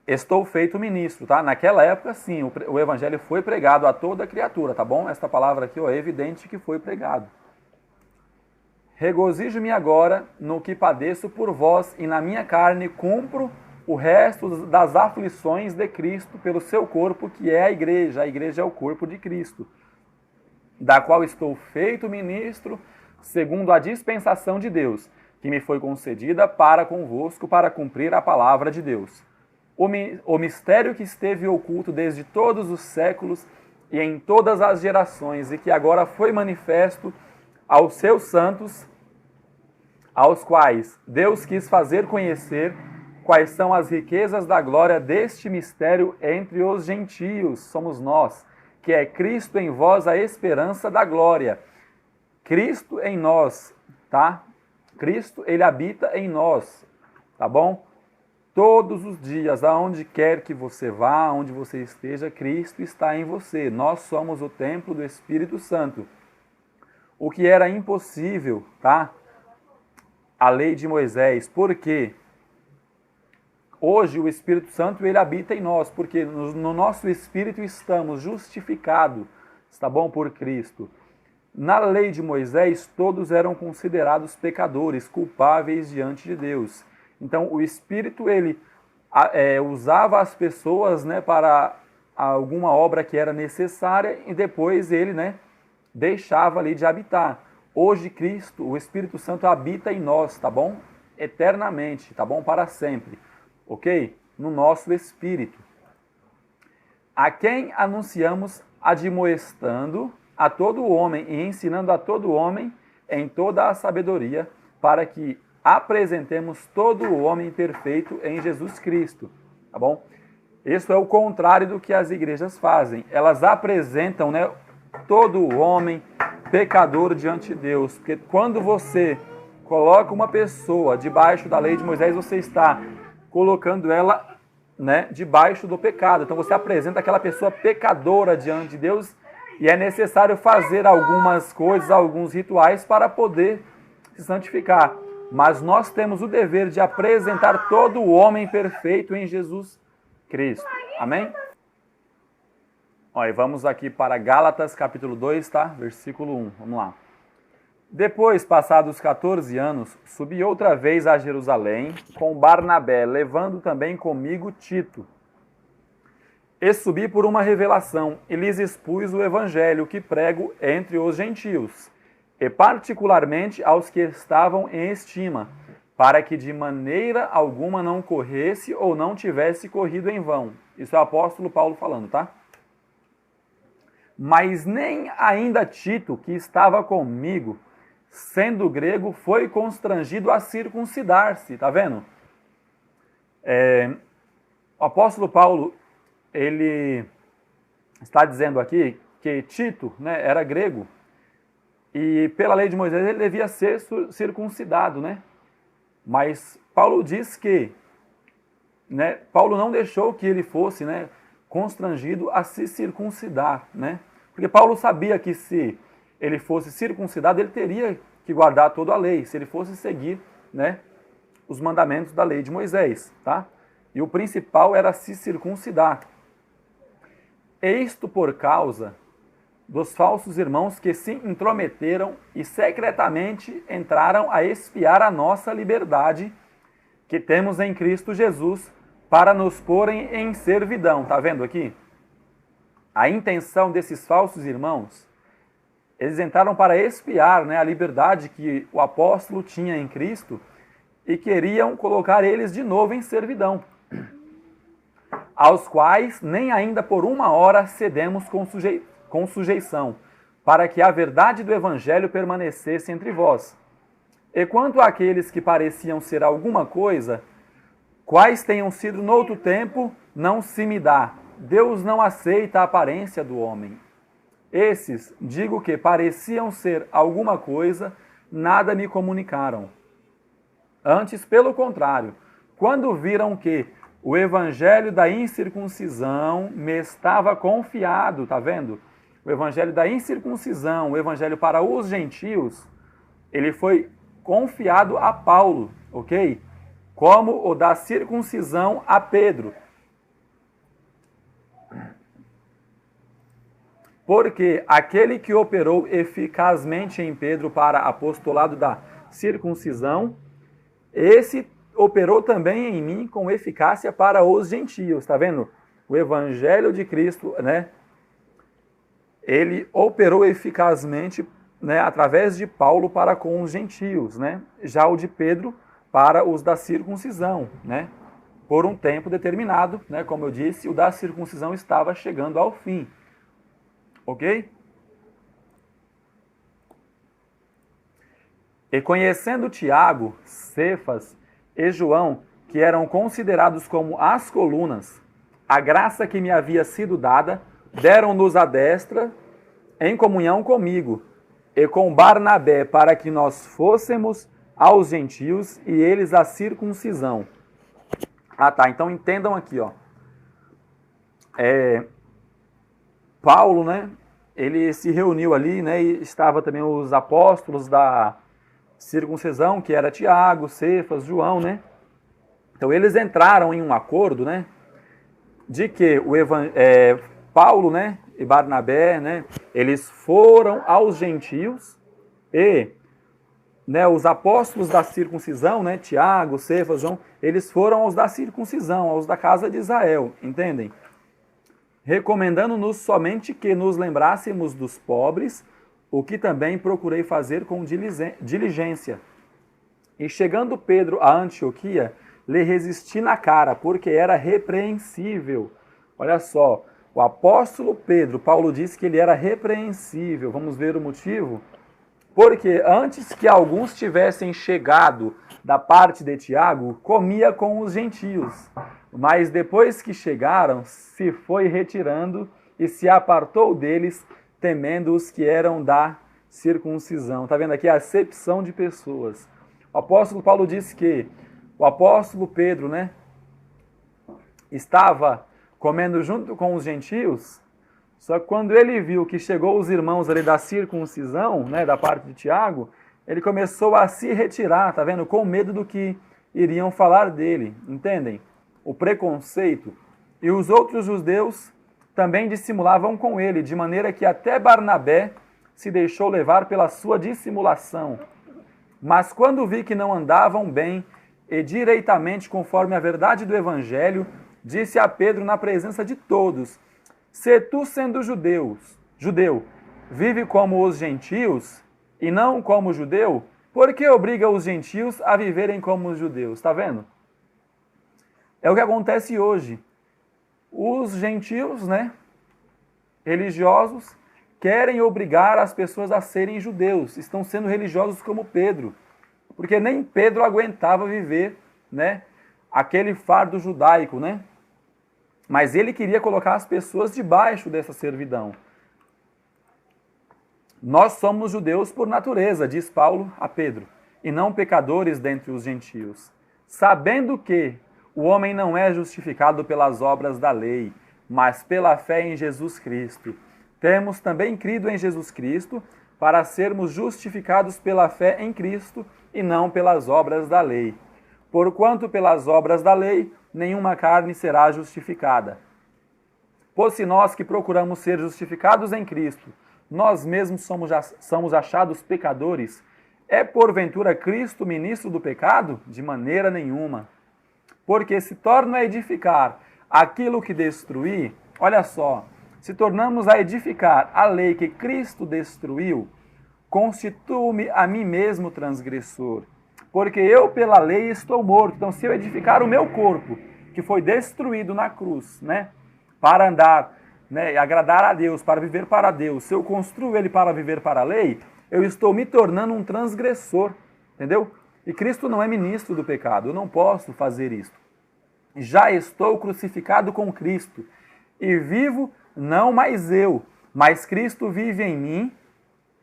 estou feito ministro, tá? Naquela época, sim, o evangelho foi pregado a toda criatura, tá bom? Esta palavra aqui, é evidente que foi pregado. Regozijo-me agora no que padeço por vós, e na minha carne cumpro o resto das aflições de Cristo pelo seu corpo, que é a igreja. A igreja é o corpo de Cristo, da qual estou feito ministro, segundo a dispensação de Deus, que me foi concedida para convosco, para cumprir a palavra de Deus. O mistério que esteve oculto desde todos os séculos e em todas as gerações, e que agora foi manifesto aos seus santos, aos quais Deus quis fazer conhecer quais são as riquezas da glória deste mistério entre os gentios, somos nós, que é Cristo em vós, a esperança da glória. Cristo em nós, tá? Cristo, ele habita em nós, tá bom? Todos os dias, aonde quer que você vá, aonde você esteja, Cristo está em você. Nós somos o templo do Espírito Santo. O que era impossível, tá? A lei de Moisés. Por quê? Hoje o Espírito Santo ele habita em nós, porque no nosso espírito estamos justificados, está bom, por Cristo. Na lei de Moisés, todos eram considerados pecadores, culpáveis diante de Deus. Então, o Espírito, ele usava as pessoas, né, para alguma obra que era necessária e depois ele, né, deixava ali de habitar. Hoje, Cristo, o Espírito Santo habita em nós, tá bom? Eternamente, tá bom? Para sempre, ok? No nosso espírito. A quem anunciamos admoestando a todo homem e ensinando a todo homem em toda a sabedoria, para que apresentemos todo o homem perfeito em Jesus Cristo, tá bom? Isso é o contrário do que as igrejas fazem. Elas apresentam, né, todo o homem pecador diante de Deus, porque quando você coloca uma pessoa debaixo da lei de Moisés, você está colocando ela, né, debaixo do pecado. Então você apresenta aquela pessoa pecadora diante de Deus e é necessário fazer algumas coisas, alguns rituais para poder se santificar. Mas nós temos o dever de apresentar todo o homem perfeito em Jesus Cristo. Amém? Ó, e vamos aqui para Gálatas capítulo 2, tá? Versículo 1. Vamos lá. Depois, passados 14 anos, subi outra vez a Jerusalém com Barnabé, levando também comigo Tito. E subi por uma revelação, e lhes expus o evangelho que prego entre os gentios, e particularmente aos que estavam em estima, para que de maneira alguma não corresse ou não tivesse corrido em vão. Isso é o apóstolo Paulo falando, tá? Mas nem ainda Tito, que estava comigo, sendo grego, foi constrangido a circuncidar-se, tá vendo? O apóstolo Paulo, ele está dizendo aqui que Tito, né, era grego, e pela lei de Moisés ele devia ser circuncidado, né? Mas Paulo diz que, né, Paulo não deixou que ele fosse, né, constrangido a se circuncidar, né? Porque Paulo sabia que se ele fosse circuncidado, ele teria que guardar toda a lei, se ele fosse seguir, né, os mandamentos da lei de Moisés, tá? E o principal era se circuncidar. Isto por causa dos falsos irmãos que se intrometeram e secretamente entraram a espiar a nossa liberdade que temos em Cristo Jesus para nos porem em servidão. Tá vendo aqui? A intenção desses falsos irmãos, eles entraram para espiar, né, a liberdade que o apóstolo tinha em Cristo e queriam colocar eles de novo em servidão, aos quais nem ainda por uma hora cedemos com sujeição, para que a verdade do evangelho permanecesse entre vós. E quanto àqueles que pareciam ser alguma coisa, quais tenham sido noutro tempo, não se me dá. Deus não aceita a aparência do homem. Esses, digo que pareciam ser alguma coisa, nada me comunicaram. Antes, pelo contrário, quando viram que o evangelho da incircuncisão me estava confiado, tá vendo? O evangelho da incircuncisão, o evangelho para os gentios, ele foi confiado a Paulo, ok? Como o da circuncisão a Pedro. Porque aquele que operou eficazmente em Pedro para apostolado da circuncisão, esse operou também em mim com eficácia para os gentios, tá vendo? O evangelho de Cristo, né? Ele operou eficazmente, né, através de Paulo para com os gentios, né? Já o de Pedro para os da circuncisão, né? Por um tempo determinado, né? Como eu disse, o da circuncisão estava chegando ao fim. Ok? E conhecendo Tiago, Cefas e João, que eram considerados como as colunas, a graça que me havia sido dada, deram-nos a destra em comunhão comigo e com Barnabé, para que nós fôssemos aos gentios e eles a circuncisão. Ah, tá. Então entendam aqui, ó. Paulo, né? Ele se reuniu ali, né? E estava também os apóstolos da circuncisão, que era Tiago, Cefas, João, né? Então eles entraram em um acordo, né? De que Paulo, né? E Barnabé, né? Eles foram aos gentios e, né? Os apóstolos da circuncisão, né? Tiago, Cefas, João, eles foram aos da circuncisão, aos da casa de Israel, entendem? Recomendando-nos somente que nos lembrássemos dos pobres, o que também procurei fazer com diligência. E chegando Pedro a Antioquia, lhe resisti na cara, porque era repreensível. Olha só, o apóstolo Pedro, Paulo disse que ele era repreensível. Vamos ver o motivo? Porque antes que alguns tivessem chegado da parte de Tiago, comia com os gentios. Mas depois que chegaram, se foi retirando e se apartou deles, temendo os que eram da circuncisão. Está vendo aqui a acepção de pessoas. O apóstolo Paulo disse que o apóstolo Pedro, né, estava comendo junto com os gentios, só que quando ele viu que chegou os irmãos ali da circuncisão, né, da parte de Tiago, ele começou a se retirar, tá vendo? Com medo do que iriam falar dele, entendem? O preconceito. E os outros judeus também dissimulavam com ele, de maneira que até Barnabé se deixou levar pela sua dissimulação. Mas quando vi que não andavam bem e direitamente conforme a verdade do evangelho, disse a Pedro na presença de todos: se tu, sendo judeu, vive como os gentios e não como judeu, por que obriga os gentios a viverem como os judeus? Está vendo? É o que acontece hoje. Os gentios, né, religiosos, querem obrigar as pessoas a serem judeus. Estão sendo religiosos como Pedro. Porque nem Pedro aguentava viver, né, aquele fardo judaico, né? Mas ele queria colocar as pessoas debaixo dessa servidão. Nós somos judeus por natureza, diz Paulo a Pedro, e não pecadores dentre os gentios. Sabendo que o homem não é justificado pelas obras da lei, mas pela fé em Jesus Cristo. Temos também crido em Jesus Cristo para sermos justificados pela fé em Cristo e não pelas obras da lei. Porquanto pelas obras da lei nenhuma carne será justificada. Pois se nós que procuramos ser justificados em Cristo, nós mesmos somos achados pecadores, é porventura Cristo ministro do pecado? De maneira nenhuma. Porque se torna a edificar aquilo que destruí, olha só, se tornamos a edificar a lei que Cristo destruiu, constituo-me a mim mesmo transgressor. Porque eu pela lei estou morto. Então, se eu edificar o meu corpo, que foi destruído na cruz, né, para andar, né, e agradar a Deus, para viver para Deus, se eu construo ele para viver para a lei, eu estou me tornando um transgressor, entendeu? E Cristo não é ministro do pecado, eu não posso fazer isso. Já estou crucificado com Cristo, e vivo não mais eu, mas Cristo vive em mim,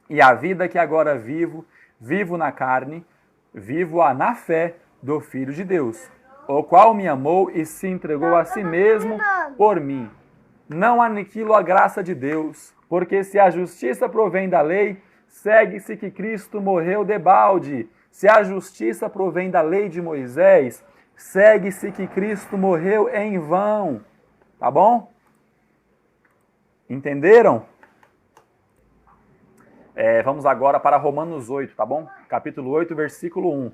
e a vida que agora vivo na carne, vivo-a na fé do Filho de Deus, o qual me amou e se entregou a si mesmo por mim. Não aniquilo a graça de Deus, porque se a justiça provém da lei, segue-se que Cristo morreu debalde. Se a justiça provém da lei de Moisés, segue-se que Cristo morreu em vão. Tá bom? Entenderam? Vamos agora para Romanos 8, tá bom? Capítulo 8, versículo 1.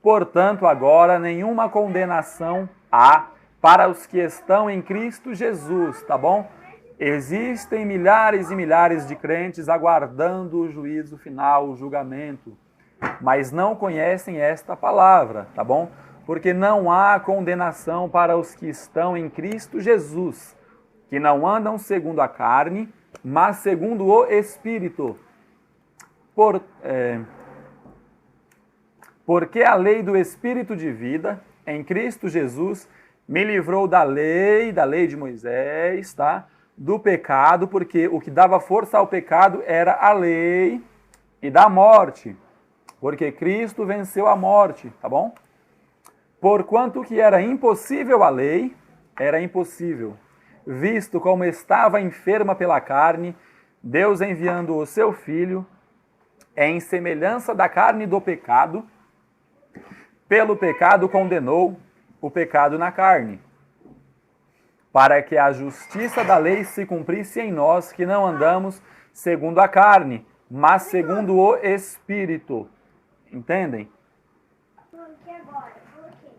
Portanto, agora nenhuma condenação há para os que estão em Cristo Jesus, tá bom? Existem milhares e milhares de crentes aguardando o juízo final, o julgamento, mas não conhecem esta palavra, tá bom? Porque não há condenação para os que estão em Cristo Jesus, que não andam segundo a carne, mas segundo o Espírito. Porque a lei do Espírito de vida em Cristo Jesus, me livrou da lei de Moisés, tá? Do pecado, porque o que dava força ao pecado era a lei, e da morte, porque Cristo venceu a morte, tá bom? Porquanto que era impossível a lei, era impossível, visto como estava enferma pela carne, Deus enviando o seu Filho, em semelhança da carne do pecado, pelo pecado condenou o pecado na carne, para que a justiça da lei se cumprisse em nós, que não andamos segundo a carne, mas segundo o Espírito. Entendem?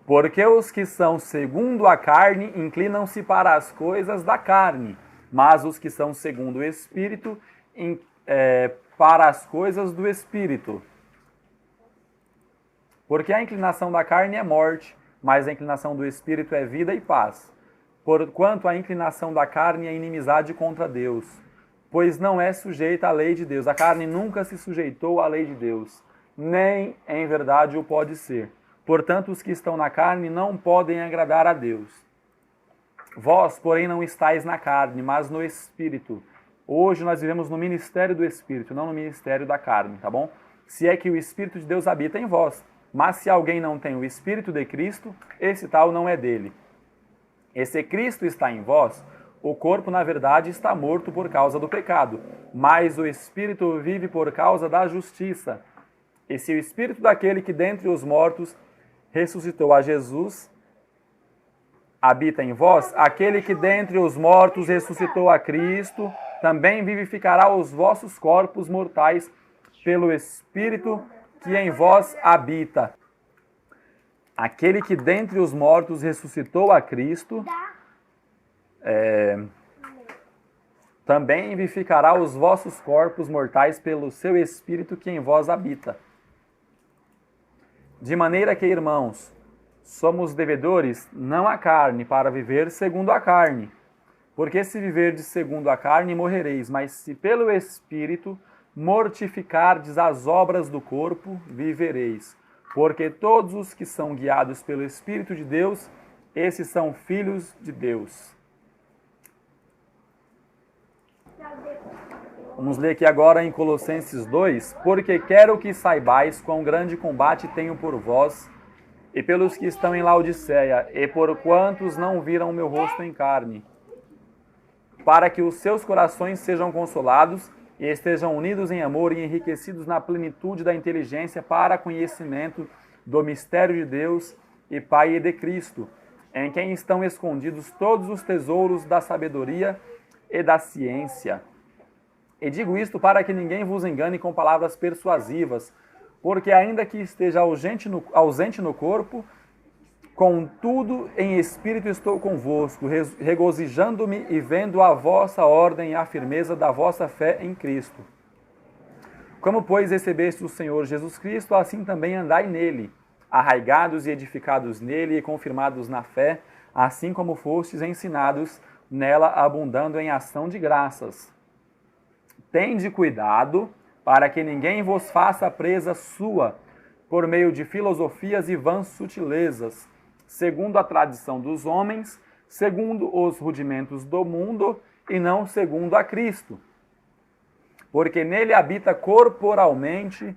Porque os que são segundo a carne inclinam-se para as coisas da carne, mas os que são segundo o Espírito, para as coisas do Espírito. Porque a inclinação da carne é morte, mas a inclinação do Espírito é vida e paz. Porquanto a inclinação da carne é inimizade contra Deus, pois não é sujeita à lei de Deus. A carne nunca se sujeitou à lei de Deus, nem em verdade o pode ser. Portanto, os que estão na carne não podem agradar a Deus. Vós, porém, não estáis na carne, mas no Espírito. Hoje nós vivemos no ministério do Espírito, não no ministério da carne, tá bom? Se é que o Espírito de Deus habita em vós. Mas se alguém não tem o Espírito de Cristo, esse tal não é dele. E se Cristo está em vós, o corpo, na verdade, está morto por causa do pecado, mas o Espírito vive por causa da justiça. E se o Espírito daquele que dentre os mortos ressuscitou a Jesus habita em vós, aquele que dentre os mortos ressuscitou a Cristo, também vivificará os vossos corpos mortais pelo Espírito que em vós habita. Aquele que dentre os mortos ressuscitou a Cristo, também vivificará os vossos corpos mortais pelo seu Espírito que em vós habita. De maneira que, irmãos, somos devedores não à carne, para viver segundo a carne. Porque se viverdes segundo a carne, morrereis, mas se pelo Espírito mortificardes as obras do corpo, vivereis. Porque todos os que são guiados pelo Espírito de Deus, esses são filhos de Deus. Vamos ler aqui agora em Colossenses 2. Porque quero que saibais quão grande combate tenho por vós, e pelos que estão em Laodiceia, e por quantos não viram o meu rosto em carne, para que os seus corações sejam consolados, e estejam unidos em amor e enriquecidos na plenitude da inteligência para conhecimento do mistério de Deus e Pai e de Cristo, em quem estão escondidos todos os tesouros da sabedoria e da ciência. E digo isto para que ninguém vos engane com palavras persuasivas, porque ainda que esteja ausente no corpo, contudo em espírito estou convosco, regozijando-me e vendo a vossa ordem e a firmeza da vossa fé em Cristo. Como, pois, recebeste o Senhor Jesus Cristo, assim também andai nele, arraigados e edificados nele e confirmados na fé, assim como fostes ensinados nela, abundando em ação de graças. Tende cuidado para que ninguém vos faça presa sua, por meio de filosofias e vãs sutilezas, segundo a tradição dos homens, segundo os rudimentos do mundo, e não segundo a Cristo. Porque nele habita corporalmente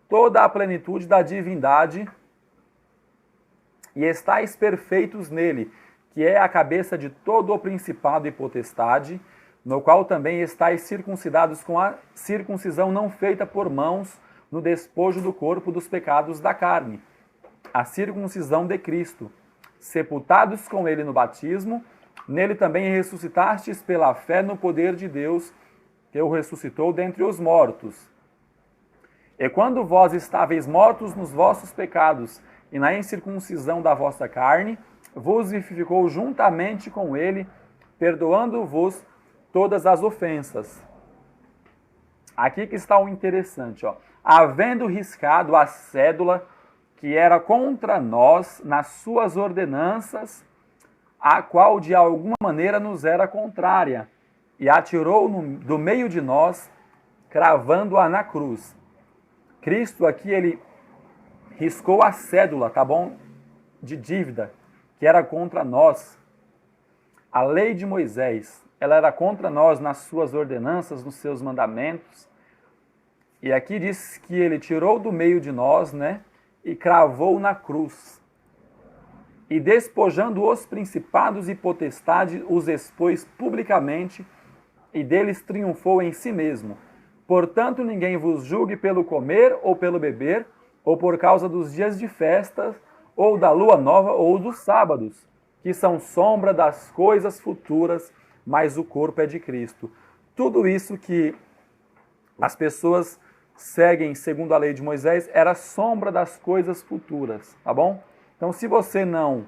toda a plenitude da divindade, e estáis perfeitos nele, que é a cabeça de todo o principado e potestade, no qual também estáis circuncidados com a circuncisão não feita por mãos, no despojo do corpo dos pecados da carne, a circuncisão de Cristo, sepultados com ele no batismo, nele também ressuscitastes pela fé no poder de Deus, que o ressuscitou dentre os mortos. E quando vós estáveis mortos nos vossos pecados e na incircuncisão da vossa carne, vos vivificou juntamente com ele, perdoando-vos todas as ofensas. Aqui que está o interessante, ó. Havendo riscado a cédula que era contra nós nas suas ordenanças, a qual de alguma maneira nos era contrária, e atirou do meio de nós, cravando-a na cruz. Cristo aqui, ele riscou a cédula, tá bom? de dívida que era contra nós. A lei de Moisés, ela era contra nós nas suas ordenanças, nos seus mandamentos. E aqui diz que ele tirou do meio de nós, né, e cravou na cruz. E despojando os principados e potestades, os expôs publicamente, e deles triunfou em si mesmo. Portanto, ninguém vos julgue pelo comer ou pelo beber, ou por causa dos dias de festas, ou da lua nova, ou dos sábados, que são sombra das coisas futuras, mas o corpo é de Cristo. Tudo isso que as pessoas seguem segundo a lei de Moisés era sombra das coisas futuras, tá bom? Então, se você não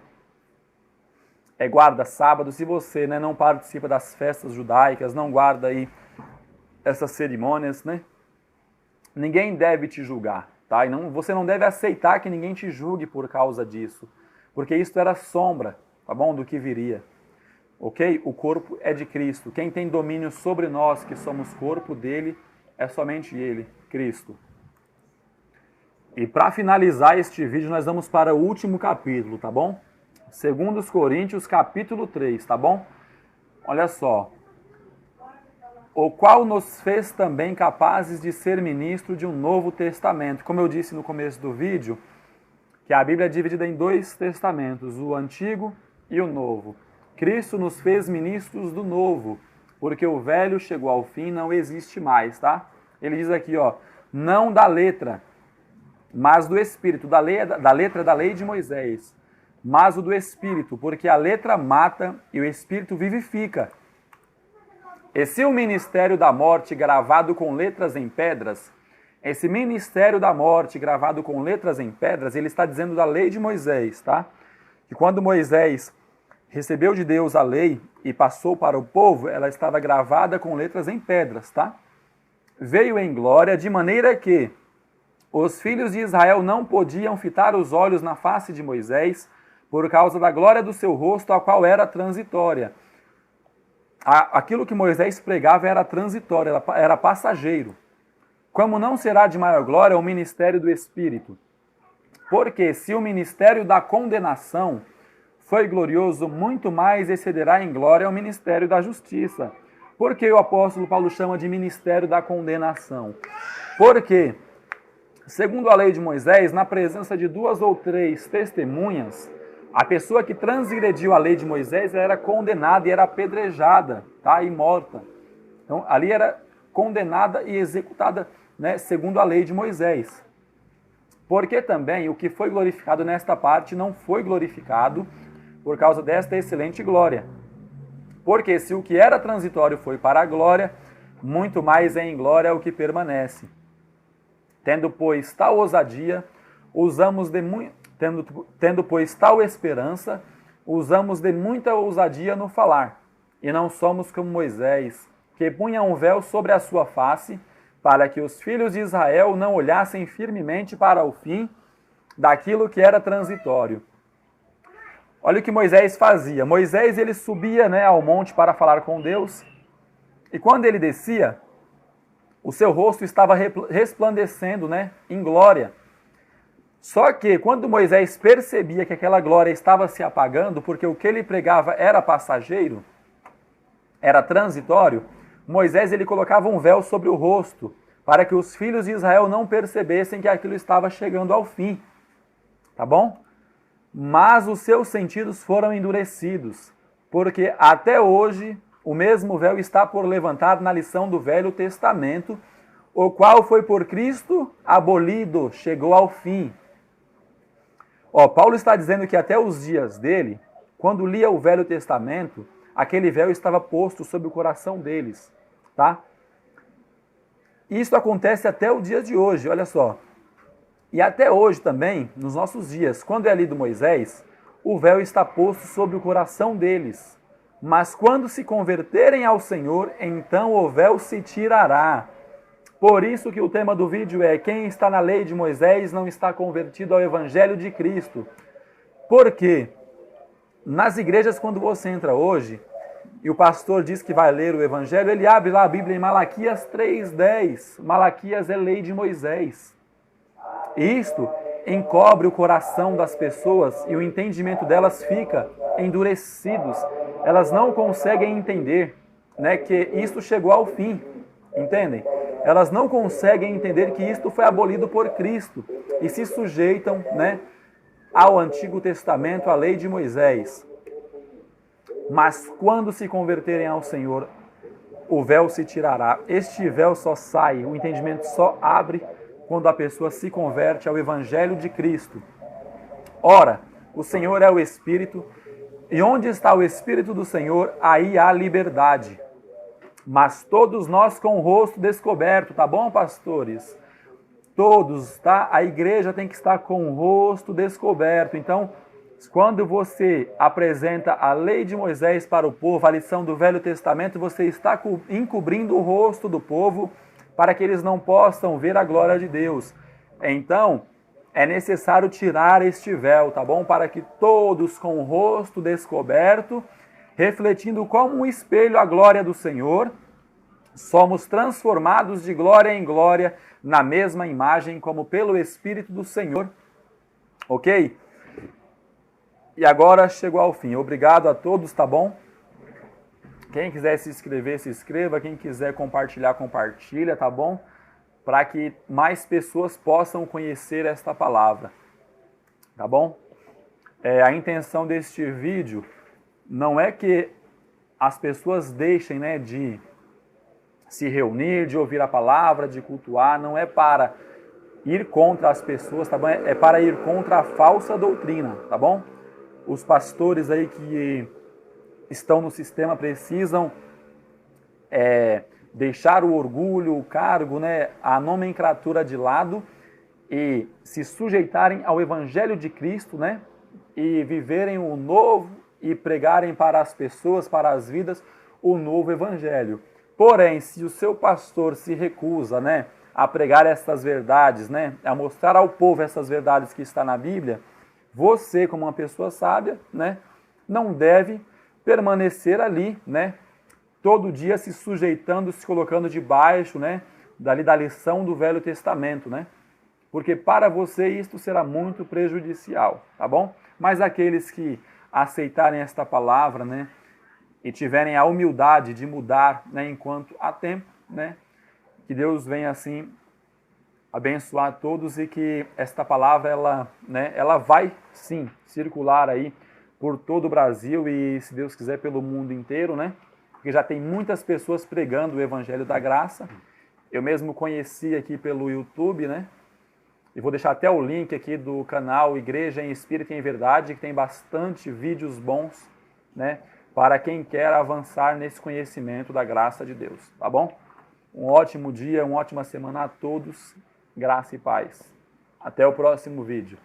guarda sábado, se você, né, não participa das festas judaicas, não guarda aí essas cerimônias, né, ninguém deve te julgar, tá? E você não deve aceitar que ninguém te julgue por causa disso, porque isso era sombra, tá bom, do que viria. Ok? O corpo é de Cristo. Quem tem domínio sobre nós, que somos corpo dele, é somente ele, Cristo. E para finalizar este vídeo, nós vamos para o último capítulo, tá bom? 2 Coríntios, capítulo 3, tá bom? Olha só. O qual nos fez também capazes de ser ministro de um novo testamento. Como eu disse no começo do vídeo, que a Bíblia é dividida em 2 testamentos, o Antigo e o Novo. Cristo nos fez ministros do Novo, porque o velho chegou ao fim, não existe mais, tá? Ele diz aqui, ó, não da letra, mas do Espírito. Da letra da lei de Moisés, mas o do Espírito, porque a letra mata e o Espírito vivifica. E se o ministério da morte gravado com letras em pedras, esse ministério da morte gravado com letras em pedras, ele está dizendo da lei de Moisés, tá? Que quando Moisés recebeu de Deus a lei e passou para o povo, ela estava gravada com letras em pedras, tá? Veio em glória, de maneira que os filhos de Israel não podiam fitar os olhos na face de Moisés, por causa da glória do seu rosto, a qual era transitória. Aquilo que Moisés pregava era transitório, era passageiro. Como não será de maior glória o ministério do Espírito? Porque se o ministério da condenação foi glorioso, muito mais excederá em glória o ministério da justiça. Por que o apóstolo Paulo chama de ministério da condenação? Porque, segundo a lei de Moisés, na presença de 2 ou 3 testemunhas, a pessoa que transgrediu a lei de Moisés era condenada e era apedrejada, tá? E morta. Então, ali era condenada e executada, né, segundo a lei de Moisés. Porque também o que foi glorificado nesta parte não foi glorificado por causa desta excelente glória. Porque se o que era transitório foi para a glória, muito mais é em glória o que permanece. Tendo, pois, tal ousadia, Tendo, pois, tal esperança, usamos de muita ousadia no falar, e não somos como Moisés, que punha um véu sobre a sua face, para que os filhos de Israel não olhassem firmemente para o fim daquilo que era transitório. Olha o que Moisés fazia. Moisés, ele subia, né, ao monte para falar com Deus, e quando ele descia, o seu rosto estava resplandecendo, né, em glória. Só que quando Moisés percebia que aquela glória estava se apagando, porque o que ele pregava era passageiro, era transitório, Moisés ele colocava um véu sobre o rosto, para que os filhos de Israel não percebessem que aquilo estava chegando ao fim. Tá bom? Mas os seus sentidos foram endurecidos, porque até hoje o mesmo véu está por levantar na lição do Velho Testamento, o qual foi por Cristo abolido, chegou ao fim. Paulo está dizendo que até os dias dele, quando lia o Velho Testamento, aquele véu estava posto sobre o coração deles, tá? Isso acontece até o dia de hoje, olha só. E até hoje também, nos nossos dias, quando é lido Moisés, o véu está posto sobre o coração deles. Mas quando se converterem ao Senhor, então o véu se tirará. Por isso que o tema do vídeo é: quem está na lei de Moisés não está convertido ao Evangelho de Cristo. Porque nas igrejas, quando você entra hoje, e o pastor diz que vai ler o Evangelho, ele abre lá a Bíblia em Malaquias 3:10. Malaquias é lei de Moisés. Isto encobre o coração das pessoas e o entendimento delas fica endurecidos. Elas não conseguem entender, né, que isto chegou ao fim, entendem? Elas não conseguem entender que isto foi abolido por Cristo e se sujeitam, né, ao Antigo Testamento, à lei de Moisés. Mas quando se converterem ao Senhor, o véu se tirará. Este véu só sai, o entendimento só abre quando a pessoa se converte ao Evangelho de Cristo. Ora, o Senhor é o Espírito, e onde está o Espírito do Senhor, aí há liberdade. Mas todos nós com o rosto descoberto, tá bom, pastores? Todos, tá? A igreja tem que estar com o rosto descoberto. Então, quando você apresenta a lei de Moisés para o povo, a lição do Velho Testamento, você está encobrindo o rosto do povo para que eles não possam ver a glória de Deus. Então, é necessário tirar este véu, tá bom? Para que todos com o rosto descoberto, refletindo como um espelho a glória do Senhor, somos transformados de glória em glória na mesma imagem como pelo Espírito do Senhor. Ok? E agora chegou ao fim. Obrigado a todos, tá bom? Quem quiser se inscrever, se inscreva. Quem quiser compartilhar, compartilha, tá bom? Para que mais pessoas possam conhecer esta palavra. Tá bom? A intenção deste vídeo não é que as pessoas deixem, né, de se reunir, de ouvir a palavra, de cultuar. Não é para ir contra as pessoas, tá bom? É para ir contra a falsa doutrina, tá bom? Os pastores aí que estão no sistema precisam deixar o orgulho, o cargo, né, a nomenclatura de lado e se sujeitarem ao Evangelho de Cristo, né, e viverem o novo e pregarem para as pessoas, para as vidas, o novo Evangelho. Porém, se o seu pastor se recusa, né, a pregar essas verdades, né, a mostrar ao povo essas verdades que está na Bíblia, você, como uma pessoa sábia, né, não deve permanecer ali, né, todo dia se sujeitando, se colocando debaixo, né, da lição do Velho Testamento, né? Porque para você isto será muito prejudicial, tá bom? Mas aqueles que aceitarem esta palavra, né, e tiverem a humildade de mudar, né, enquanto há tempo, né, que Deus venha assim abençoar a todos e que esta palavra ela vai sim circular aí por todo o Brasil e, se Deus quiser, pelo mundo inteiro, né? Porque já tem muitas pessoas pregando o Evangelho da Graça. Eu mesmo conheci aqui pelo YouTube, né? E vou deixar até o link aqui do canal Igreja em Espírito e em Verdade, que tem bastante vídeos bons, né? Para quem quer avançar nesse conhecimento da graça de Deus, tá bom? Um ótimo dia, uma ótima semana a todos. Graça e paz. Até o próximo vídeo.